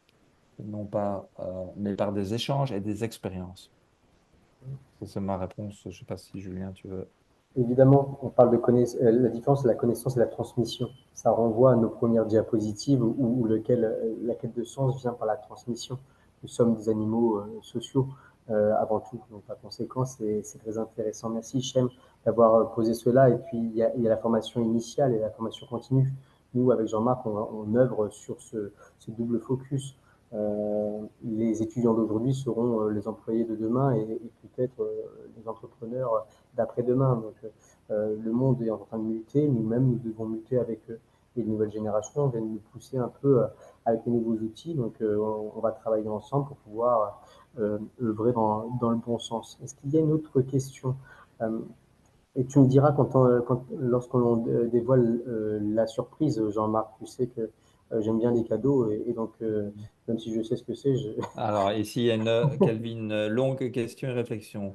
non pas, mais par des échanges et des expériences. Ça, c'est ma réponse. Je ne sais pas si Julien, tu veux. Évidemment, on parle de la différence, c'est la connaissance et la transmission. Ça renvoie à nos premières diapositives la quête de sens vient par la transmission. Nous sommes des animaux sociaux avant tout. Donc, par conséquent, c'est très intéressant. Merci, Hichem, d'avoir posé cela. Et puis, il y a la formation initiale et la formation continue. Nous, avec Jean-Marc, on œuvre sur ce double focus. Les étudiants d'aujourd'hui seront les employés de demain et peut-être les entrepreneurs d'après-demain. Donc, le monde est en train de muter, nous-mêmes, nous devons muter avec eux. Et les nouvelles générations viennent nous pousser un peu avec les nouveaux outils. Donc, on va travailler ensemble pour pouvoir œuvrer dans le bon sens. Est-ce qu'il y a une autre question? Et tu me diras lorsqu'on dévoile la surprise, Jean-Marc, tu sais que j'aime bien les cadeaux et donc même si je sais ce que c'est, Alors, ici, il y a Calvin, une longue question et réflexion.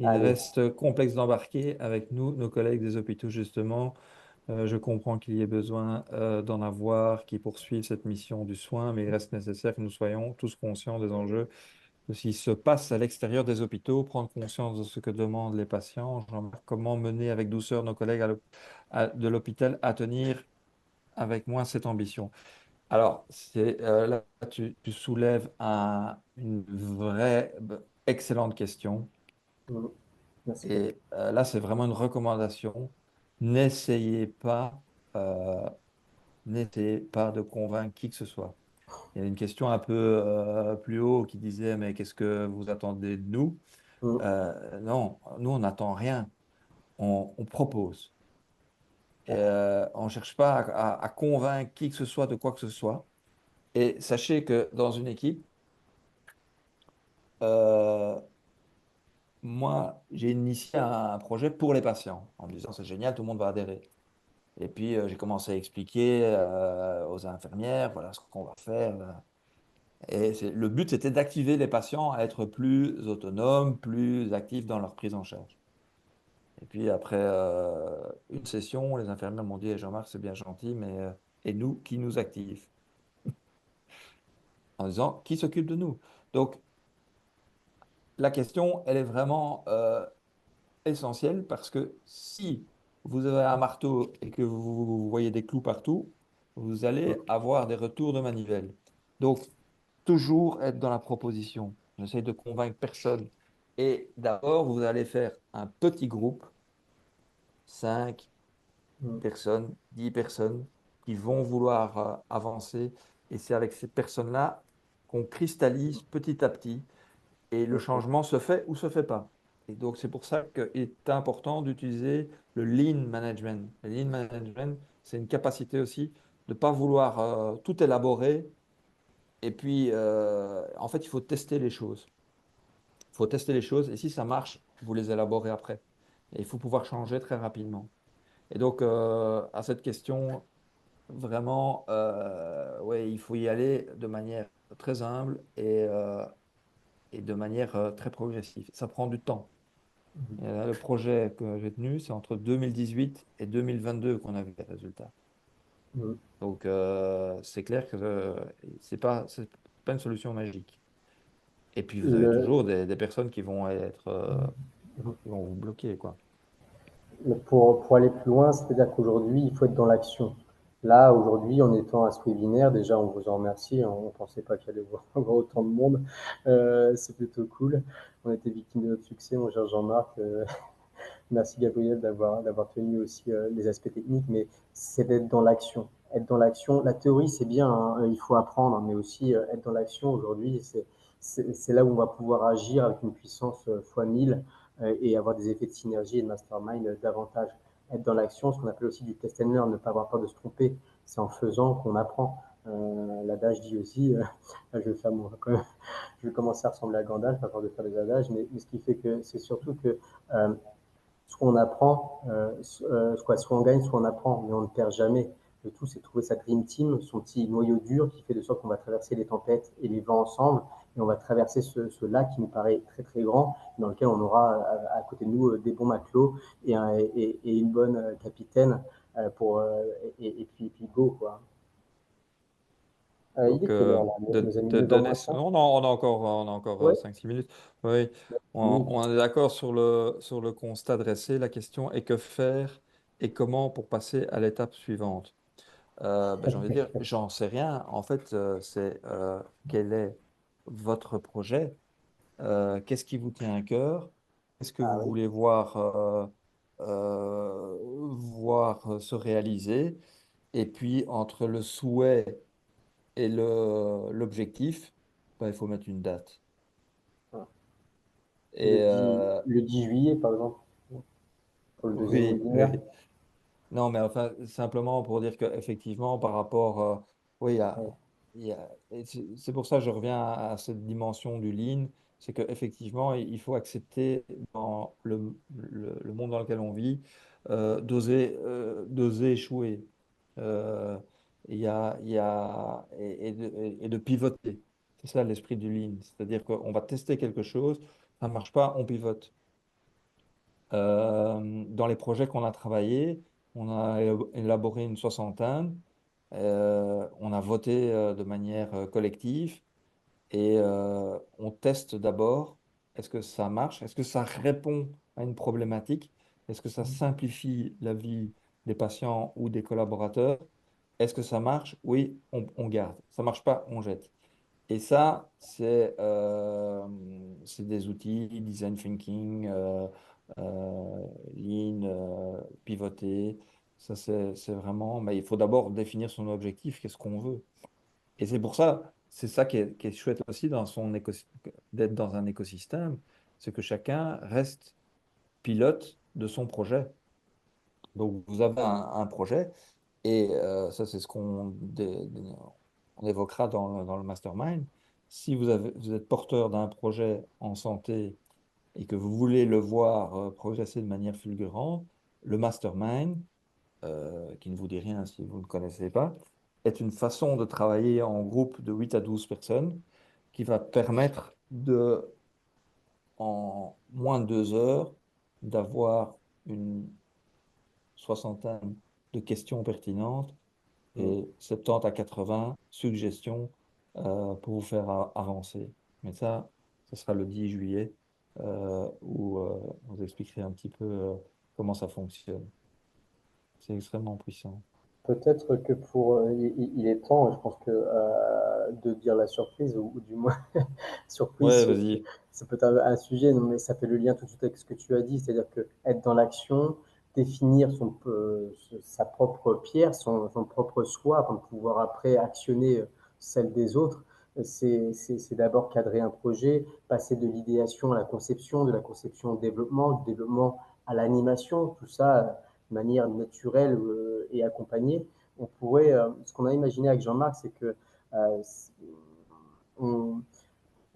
Il allez. reste complexe d'embarquer avec nous, nos collègues des hôpitaux, justement. Je comprends qu'il y ait besoin d'en avoir qui poursuivent cette mission du soin, mais il reste nécessaire que nous soyons tous conscients des enjeux de ce qui se passe à l'extérieur des hôpitaux, prendre conscience de ce que demandent les patients. Jean-Marc, comment mener avec douceur nos collègues de l'hôpital à tenir avec moi cette ambition? Alors, là, tu soulèves une vraie, excellente question. Merci. Et là, c'est vraiment une recommandation. N'essayez pas, euh, n'essayez pas de convaincre qui que ce soit. Il y a une question un peu plus haut qui disait, mais qu'est-ce que vous attendez de nous? Non, nous, on n'attend rien. On propose. On ne cherche pas à convaincre qui que ce soit de quoi que ce soit. Et sachez que dans une équipe, euh, moi, j'ai initié un projet pour les patients en me disant c'est génial, tout le monde va adhérer. Et puis j'ai commencé à expliquer aux infirmières, voilà ce qu'on va faire. Et le but, c'était d'activer les patients à être plus autonomes, plus actifs dans leur prise en charge. Et puis après une session, les infirmières m'ont dit, Eh, Jean-Marc, c'est bien gentil, mais et nous, qui nous active? En disant, qui s'occupe de nous? Donc, la question, elle est vraiment essentielle parce que si vous avez un marteau et que vous voyez des clous partout, vous allez avoir des retours de manivelle. Donc, toujours être dans la proposition. J'essaie de convaincre personne. Et d'abord, vous allez faire un petit groupe, 5 Mm. personnes, 10 personnes, qui vont vouloir avancer. Et c'est avec ces personnes-là qu'on cristallise petit à petit et le Ok. changement se fait ou se fait pas. Et donc, c'est pour ça qu'il est important d'utiliser le lean management. Le lean management, c'est une capacité aussi de ne pas vouloir tout élaborer. Et puis, en fait, il faut tester les choses. Il faut tester les choses et si ça marche, vous les élaborez après. Et il faut pouvoir changer très rapidement. Et donc, à cette question, vraiment, ouais, il faut y aller de manière très humble et de manière très progressive. Ça prend du temps. Et là, le projet que j'ai tenu, c'est entre 2018 et 2022 qu'on a vu les résultats. Mm. Donc, c'est clair que c'est pas une solution magique. Et puis, vous avez Le, toujours des personnes qui vont être, Mhm. qui vont vous bloquer, quoi. Mais pour aller plus loin, c'est-à-dire qu'aujourd'hui, il faut être dans l'action. Là, aujourd'hui, en étant à ce webinaire, déjà, on vous en remercie. On ne pensait pas qu'il y allait avoir autant de monde. C'est plutôt cool. On était victime de notre succès, mon cher Jean-Marc. Merci Gabriel d'avoir tenu aussi les aspects techniques, mais c'est d'être dans l'action. Être dans l'action. La théorie, c'est bien, hein, il faut apprendre, mais aussi être dans l'action aujourd'hui, c'est là où on va pouvoir agir avec une puissance fois 1000 et avoir des effets de synergie et de mastermind davantage. Être dans l'action, ce qu'on appelle aussi du test and learn, ne pas avoir peur de se tromper. C'est en faisant qu'on apprend. L'adage dit aussi, je vais faire quand même, je vais commencer à ressembler à Gandalf, à force de faire des adages, mais ce qui fait que c'est surtout que soit on apprend, soit on gagne, soit on apprend, mais on ne perd jamais. Le tout, c'est de trouver sa dream team, son petit noyau dur qui fait de sorte qu'on va traverser les tempêtes et les vents ensemble, et on va traverser ce lac qui nous paraît très très grand, dans lequel on aura à côté de nous des bons matelots et une bonne capitaine pour et puis go quoi. Il Donc, est quelle heure là, mes amis? de 9h donner moins 5. non, non, on a encore Ouais, 5-6 minutes. Oui, fini. on est d'accord sur le constat dressé. La question est que faire et comment pour passer à l'étape suivante. Ben, j'ai envie de dire, j'en sais rien. En fait, c'est quel est votre projet? Qu'est-ce qui vous tient à cœur? Qu'est-ce que Ah vous oui. voulez voir se réaliser? Et puis, entre le souhait et l'objectif, ben, il faut mettre une date. Le Et 10, le 10 juillet, par exemple, pour le deuxième oui, webinaire. oui. Non, mais enfin, simplement pour dire qu'effectivement, par rapport, oui, Ouais. et c'est pour ça que je reviens à cette dimension du lean, c'est qu'effectivement, il faut accepter dans le monde dans lequel on vit, d'oser échouer. Euh, et de pivoter. C'est ça l'esprit du lean. C'est-à-dire qu'on va tester quelque chose, ça ne marche pas, on pivote. Dans les projets qu'on a travaillés, on a élaboré une soixantaine. On a voté de manière collective et on teste d'abord, est-ce que ça marche? Est-ce que ça répond à une problématique? Est-ce que ça simplifie la vie des patients ou des collaborateurs? Est-ce que ça marche? Oui, on garde. Ça marche pas, on jette. Et ça, c'est des outils, design thinking, lean, pivoter. Ça, c'est vraiment, mais il faut d'abord définir son objectif, qu'est-ce qu'on veut. Et c'est pour ça, c'est ça qui est chouette aussi dans d'être dans un écosystème, c'est que chacun reste pilote de son projet. Donc, vous avez un projet, et ça, c'est ce on évoquera dans le mastermind. Si vous êtes porteur d'un projet en santé et que vous voulez le voir progresser de manière fulgurante, le mastermind, qui ne vous dit rien si vous ne le connaissez pas, est une façon de travailler en groupe de 8 à 12 personnes qui va permettre de, en moins de 2 heures, d'avoir une soixantaine de questions pertinentes Mm. et 70 à 80 suggestions pour vous faire avancer. Mais ça sera le 10 juillet où vous expliquerez un petit peu comment ça fonctionne. C'est extrêmement puissant. Peut-être que il est temps, je pense que de dire la surprise, ou du moins Ouais, surprise, vas-y. ça peut être un sujet, mais ça fait le lien tout de suite avec ce que tu as dit, c'est-à-dire que être dans l'action, définir sa propre pierre, son propre soi, afin de pouvoir après actionner celle des autres, c'est d'abord cadrer un projet, passer de l'idéation à la conception, de la conception au développement, du développement à l'animation, tout ça de manière naturelle et accompagnée. Ce qu'on a imaginé avec Jean-Marc, c'est que euh, on,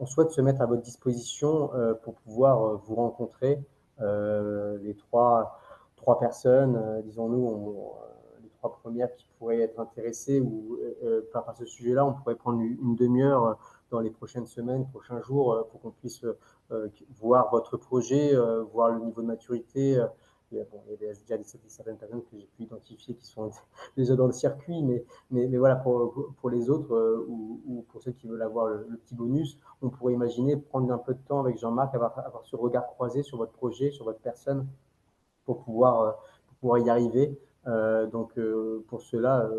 on souhaite se mettre à votre disposition pour pouvoir vous rencontrer, les trois personnes, disons-nous, les trois premières qui pourraient être intéressées par ce sujet-là. On pourrait prendre une demi-heure dans les prochaines semaines, prochains jours, pour qu'on puisse voir votre projet, voir le niveau de maturité. Bon, il y a déjà certaines personnes que j'ai pu identifier qui sont déjà dans le circuit, mais voilà, pour les autres ou pour ceux qui veulent avoir le petit bonus, on pourrait imaginer prendre un peu de temps avec Jean-Marc, avoir ce regard croisé sur votre projet, sur votre personne, pour pouvoir y arriver. Pour cela,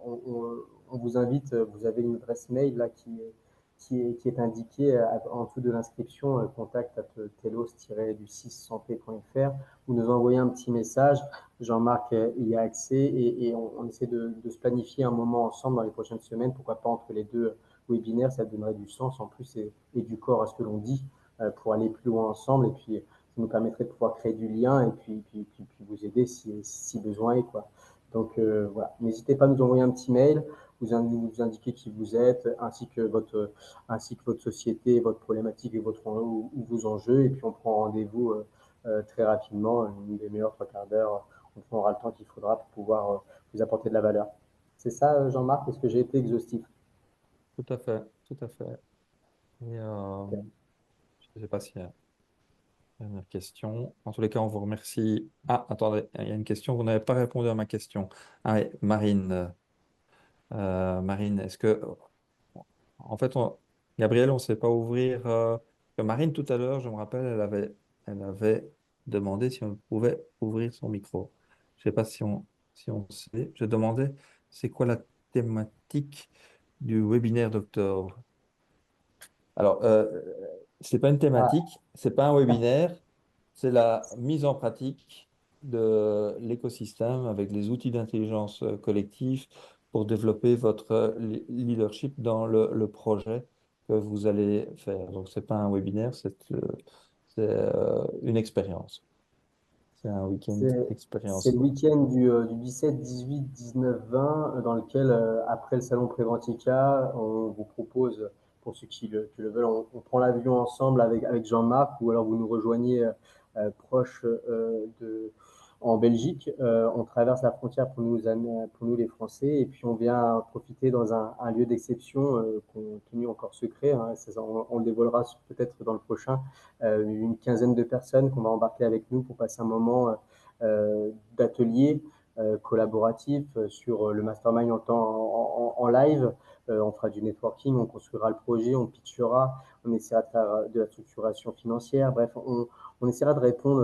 on vous invite, vous avez une adresse mail là qui est indiquée en dessous de l'inscription, contact@telos-du6 santé.fr. Vous nous envoyez un petit message, Jean-Marc y a accès et on essaie de se planifier un moment ensemble dans les prochaines semaines, pourquoi pas entre les deux webinaires, ça donnerait du sens en plus et du corps à ce que l'on dit pour aller plus loin ensemble et puis ça nous permettrait de pouvoir créer du lien et puis vous aider si besoin est, quoi. Voilà, n'hésitez pas à nous envoyer un petit mail, vous indiquer qui vous êtes, ainsi que votre société, votre problématique et ou vos enjeux, et puis on prend rendez-vous très rapidement, une demi-heure, trois quarts d'heure, on prendra le temps qu'il faudra pour pouvoir vous apporter de la valeur. C'est ça, Jean-Marc, est-ce que j'ai été exhaustif? Tout à fait, tout à fait. Et Ok. je ne sais pas s'il y a une dernière question. En tous les cas, on vous remercie. Ah, attendez, il y a une question. Vous n'avez pas répondu à ma question. Ah oui, Marine. Marine, est-ce que en fait, Gabriel, on ne sait pas ouvrir. Que Marine, tout à l'heure, je me rappelle, elle avait demandé si on pouvait ouvrir son micro. Je ne sais pas si on sait. Je demandais, c'est quoi la thématique du webinaire d'octobre? Alors, c'est pas une Ah, thématique, c'est pas un webinaire, c'est la mise en pratique de l'écosystème avec les outils d'intelligence collective pour développer votre leadership dans le projet que vous allez faire. Donc, c'est pas un webinaire, c'est une expérience. C'est un week-end c'est expérience. le week-end du 17, 18, 19, 20, dans lequel, après le salon Préventica, on vous propose, pour ceux qui le veulent, on prend l'avion ensemble avec Jean-Marc, ou alors vous nous rejoignez proche en Belgique. On traverse la frontière pour nous les Français, et puis on vient profiter dans un lieu d'exception qu'on tenu encore secret. Hein, on le dévoilera peut-être dans le prochain. Une quinzaine de personnes qu'on va embarquer avec nous pour passer un moment d'ateliers collaboratifs sur le mastermind en live. On fera du networking, on construira le projet, on pitchera, on essaiera de faire de la structuration financière. Bref, on essaiera de répondre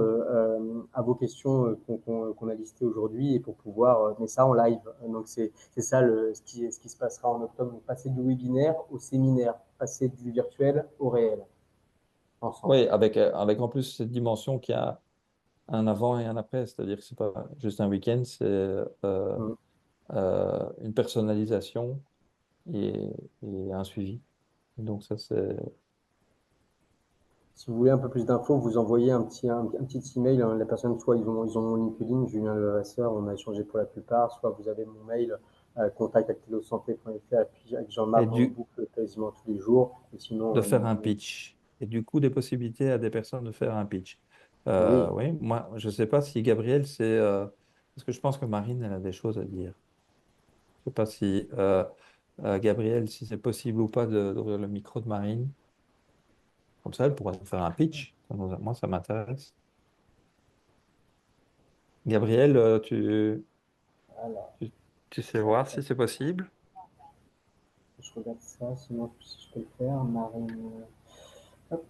à vos questions qu'on a listées aujourd'hui et pour pouvoir, mais ça en live. Donc c'est ça ce qui se passera en octobre. Donc, passer du webinaire au séminaire, passer du virtuel au réel ensemble. Oui, avec en plus cette dimension qui a un avant et un après, c'est-à-dire que c'est pas juste un week-end, c'est Mm. une personnalisation et un suivi. Donc ça, c'est... Si vous voulez un peu plus d'infos, vous envoyez un petit email. Hein. Les personnes, soit ils ont mon LinkedIn, Julien Levasseur, on a échangé pour la plupart, soit vous avez mon mail, contact@telosanté.fr, et puis avec Et Jean-Marc, on du, boucle quasiment tous les jours. Et de sinon, faire un pitch. Et du coup, des possibilités à des personnes de faire un pitch. oui, Oui, moi, je ne sais pas si Gabriel, c'est... parce que je pense que Marine, elle a des choses à dire. Je sais pas si... Gabriel si c'est possible ou pas d'ouvrir le micro de Marine. Comme ça, elle pourrait nous faire un pitch. Moi, ça m'intéresse. Gabriel, Alors, tu, tu sais voir si c'est possible? je regarde ça, sinon si je peux le faire. Marine, hop,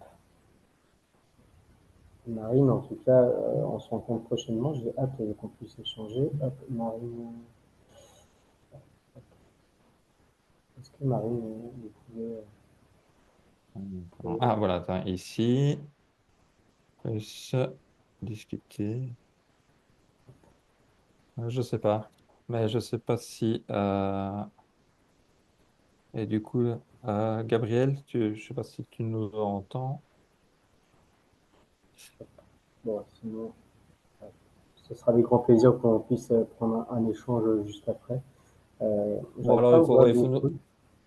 Marine, en tout cas, on se rencontre prochainement. J'ai hâte qu'on puisse échanger. Hop, Marine, est-ce que Marine, vous pouvez. Ah, voilà, attends, ici, plus discuter. Je sais pas, mais je sais pas si. Et du coup, Gabriel, je sais pas si tu nous entends. Bon, sinon, ce sera avec grand plaisir qu'on puisse prendre un échange juste après. Bon, J'arrive alors pas à ouvrir il le micro.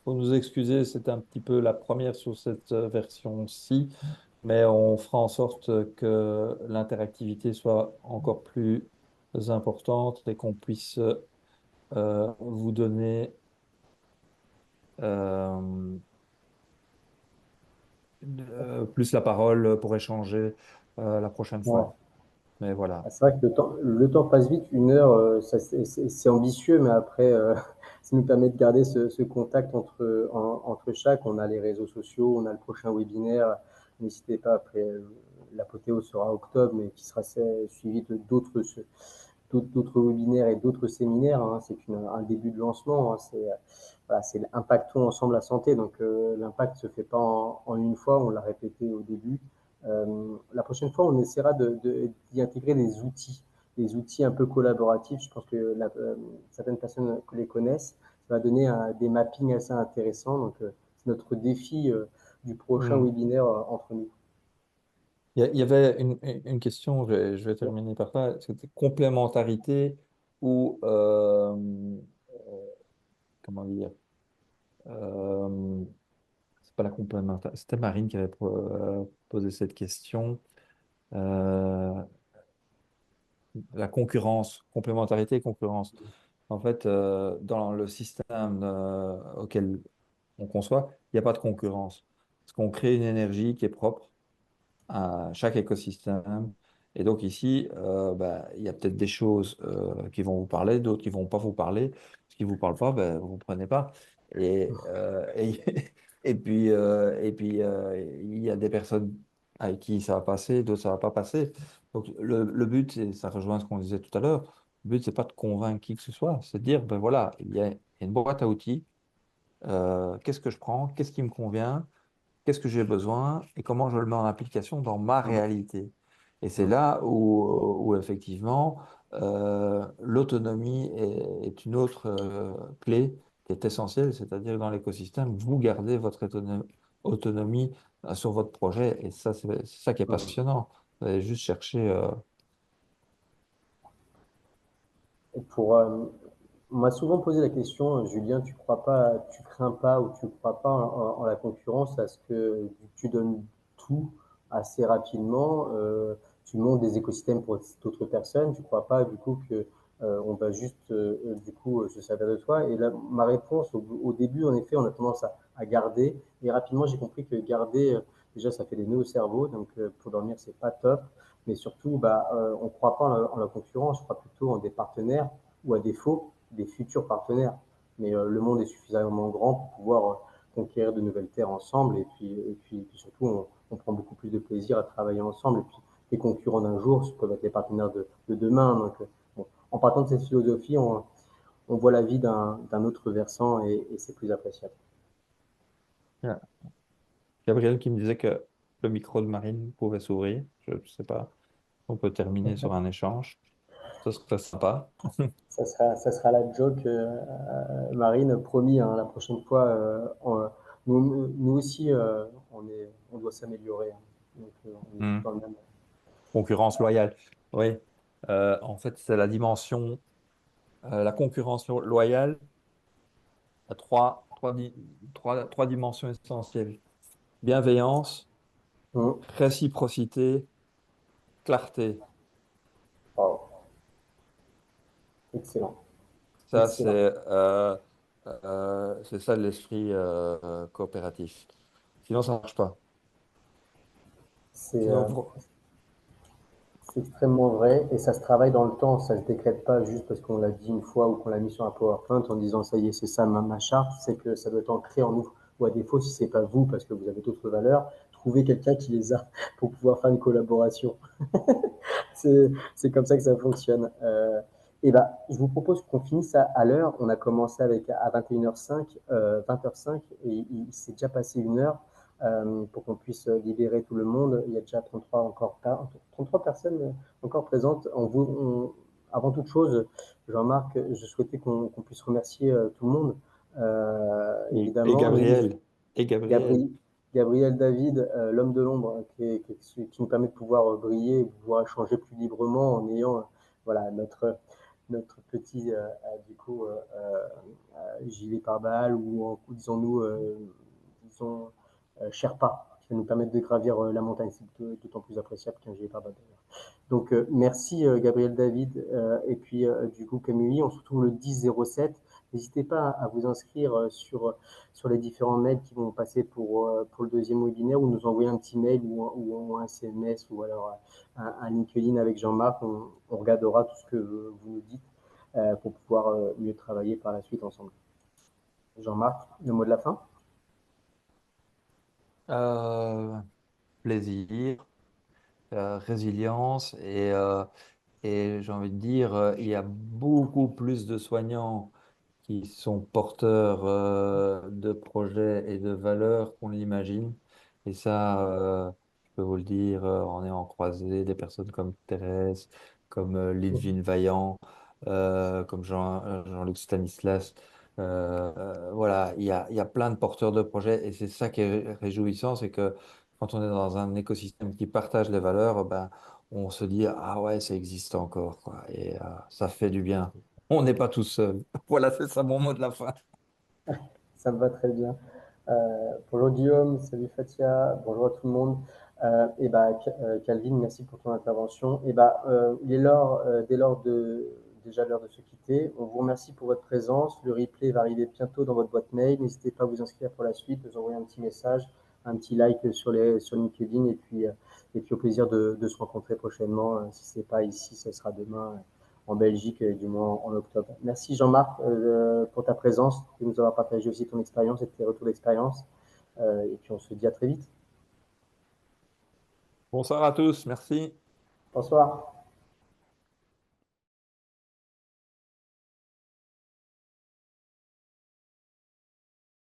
faut nous excuser, c'était un petit peu la première sur cette version-ci, mais on fera en sorte que l'interactivité soit encore plus importante et qu'on puisse vous donner euh, plus la parole pour échanger la prochaine Ouais. fois. Mais voilà. Ah, c'est vrai que le temps passe vite, une heure, c'est ambitieux, mais après, ça nous permet de garder ce contact entre chaque. On a les réseaux sociaux, on a le prochain webinaire. N'hésitez pas, après, l'apothéose sera octobre, mais qui sera suivi de d'autres webinaires et d'autres séminaires, hein. C'est un début de lancement, hein. Voilà, c'est impactons ensemble la santé. Donc l'impact se fait pas en une fois, on l'a répété au début. La prochaine fois, on essaiera d'y intégrer des outils un peu collaboratifs. Je pense que certaines personnes les connaissent. Ça va donner des mappings assez intéressants. Donc c'est notre défi du prochain Hmm. webinaire entre nous. Il y avait une question, je vais terminer par là, c'était complémentarité ou, comment dire, euh, c'est pas la complémentarité, c'était Marine qui avait posé cette question. Euh, la concurrence, complémentarité et concurrence. En fait, dans le système auquel on conçoit, il n'y a pas de concurrence. Parce qu'on crée une énergie qui est propre à chaque écosystème. Et donc ici, bah, il y a peut-être des choses qui vont vous parler, d'autres qui vont pas vous parler. Ce qui vous parle pas, ben, vous ne prenez pas. Et, et puis il y a des personnes avec qui ça va passer, d'autres ça va pas passer. Donc le but, ça rejoint ce qu'on disait tout à l'heure, le but, c'est pas de convaincre qui que ce soit, c'est de dire, ben voilà, il y a une boîte à outils, qu'est-ce que je prends, qu'est-ce qui me convient, qu'est-ce que j'ai besoin et comment je le mets en application dans ma réalité. Et c'est là où effectivement, l'autonomie est une autre clé qui est essentielle, c'est-à-dire dans l'écosystème, vous gardez votre autonomie sur votre projet et ça, c'est ça qui est passionnant. Vous allez juste chercher. Et on m'a souvent posé la question, Julien, tu crains pas ou tu crois pas en la concurrence, à ce que tu donnes tout assez rapidement, tu montes des écosystèmes pour d'autres personnes, tu crois pas du coup que on va juste du coup se servir de toi. Et là, ma réponse au début, en effet, on a tendance à garder. Et rapidement, j'ai compris que garder, déjà, ça fait des nœuds au cerveau, donc pour dormir, c'est pas top. Mais surtout, bah, on ne croit pas en la concurrence, on croit plutôt en des partenaires ou à défaut, des futurs partenaires. Mais le monde est suffisamment grand pour pouvoir conquérir de nouvelles terres ensemble. Et puis surtout, on prend beaucoup plus de plaisir à travailler ensemble. Et puis, les concurrents d'un jour peuvent être les partenaires de demain. Donc, bon, en partant de cette philosophie, on voit la vie d'un autre versant et c'est plus appréciable. Yeah. Gabriel qui me disait que le micro de Marine pouvait s'ouvrir. Je ne sais pas. On peut terminer sur un échange. Ça serait sympa. Ça sera la joke, Marine, promis, hein, la prochaine fois. Nous aussi, on doit s'améliorer, hein. Donc, on est tous Hmm. dans le même. Concurrence loyale. Oui. En fait, c'est la dimension, la concurrence loyale a trois dimensions essentielles. Bienveillance, Mmh. réciprocité, clarté. Wow. Excellent. Ça, Excellent. c'est C'est ça l'esprit coopératif. Sinon, ça marche pas. C'est Sinon, c'est extrêmement vrai et ça se travaille dans le temps. Ça ne se décrète pas juste parce qu'on l'a dit une fois ou qu'on l'a mis sur un PowerPoint en disant ça y est, c'est ça ma charte. C'est que ça doit être ancré en nous. Ou à défaut, si c'est pas vous parce que vous avez d'autres valeurs, trouvez quelqu'un qui les a pour pouvoir faire une collaboration. C'est comme ça que ça fonctionne. Et ben, je vous propose qu'on finisse à l'heure. On a commencé avec à 21h05, 20h05, et il s'est déjà passé une heure pour qu'on puisse libérer tout le monde. Il y a déjà 33 personnes encore présentes. Avant toute chose, Jean-Marc, je souhaitais qu'on puisse remercier tout le monde, et évidemment, mais Gabriel, et Gabriel. Gabriel, Gabriel David, l'homme de l'ombre, qui nous permet de pouvoir briller, de pouvoir échanger plus librement en ayant voilà, notre petit du coup, gilet pare-balles ou disons-nous, disons, Sherpa, qui va nous permettre de gravir la montagne. C'est d'autant plus appréciable qu'un gilet pare-balles d'ailleurs. Donc merci Gabriel David et puis du coup Camille, on se retrouve le 10-07. N'hésitez pas à vous inscrire sur les différents mails qui vont passer pour le deuxième webinaire ou nous envoyer un petit mail ou un SMS ou alors un LinkedIn avec Jean-Marc. On regardera tout ce que vous nous dites pour pouvoir mieux travailler par la suite ensemble. Jean-Marc, le mot de la fin? Euh, Plaisir, résilience et j'ai envie de dire, il y a beaucoup plus de soignants qui sont porteurs de projets et de valeurs qu'on l'imagine. Et ça, je peux vous le dire, en ayant croisé des personnes comme Thérèse, comme Lidvine Vaillant, comme Jean-Luc Stanislas. Voilà, il y a plein de porteurs de projets et c'est ça qui est réjouissant, c'est que quand on est dans un écosystème qui partage les valeurs, ben, on se dit, ah ouais, ça existe encore, quoi. Et ça fait du bien. On n'est pas tout seul. Voilà, c'est ça mon mot de la fin. Ça me va très bien. Bonjour Guillaume, salut Fatia, bonjour à tout le monde. Et bah, Calvin, merci pour ton intervention. Et bah, il est l'heure, déjà l'heure de se quitter. On vous remercie pour votre présence. Le replay va arriver bientôt dans votre boîte mail. N'hésitez pas à vous inscrire pour la suite, vous envoyer un petit message, un petit like sur LinkedIn et puis au plaisir de se rencontrer prochainement. Si ce n'est pas ici, ce sera demain en Belgique, du moins en octobre. Merci Jean-Marc pour ta présence, de nous avoir partagé aussi ton expérience et tes retours d'expérience. Et puis on se dit à très vite. Bonsoir à tous, merci. Bonsoir.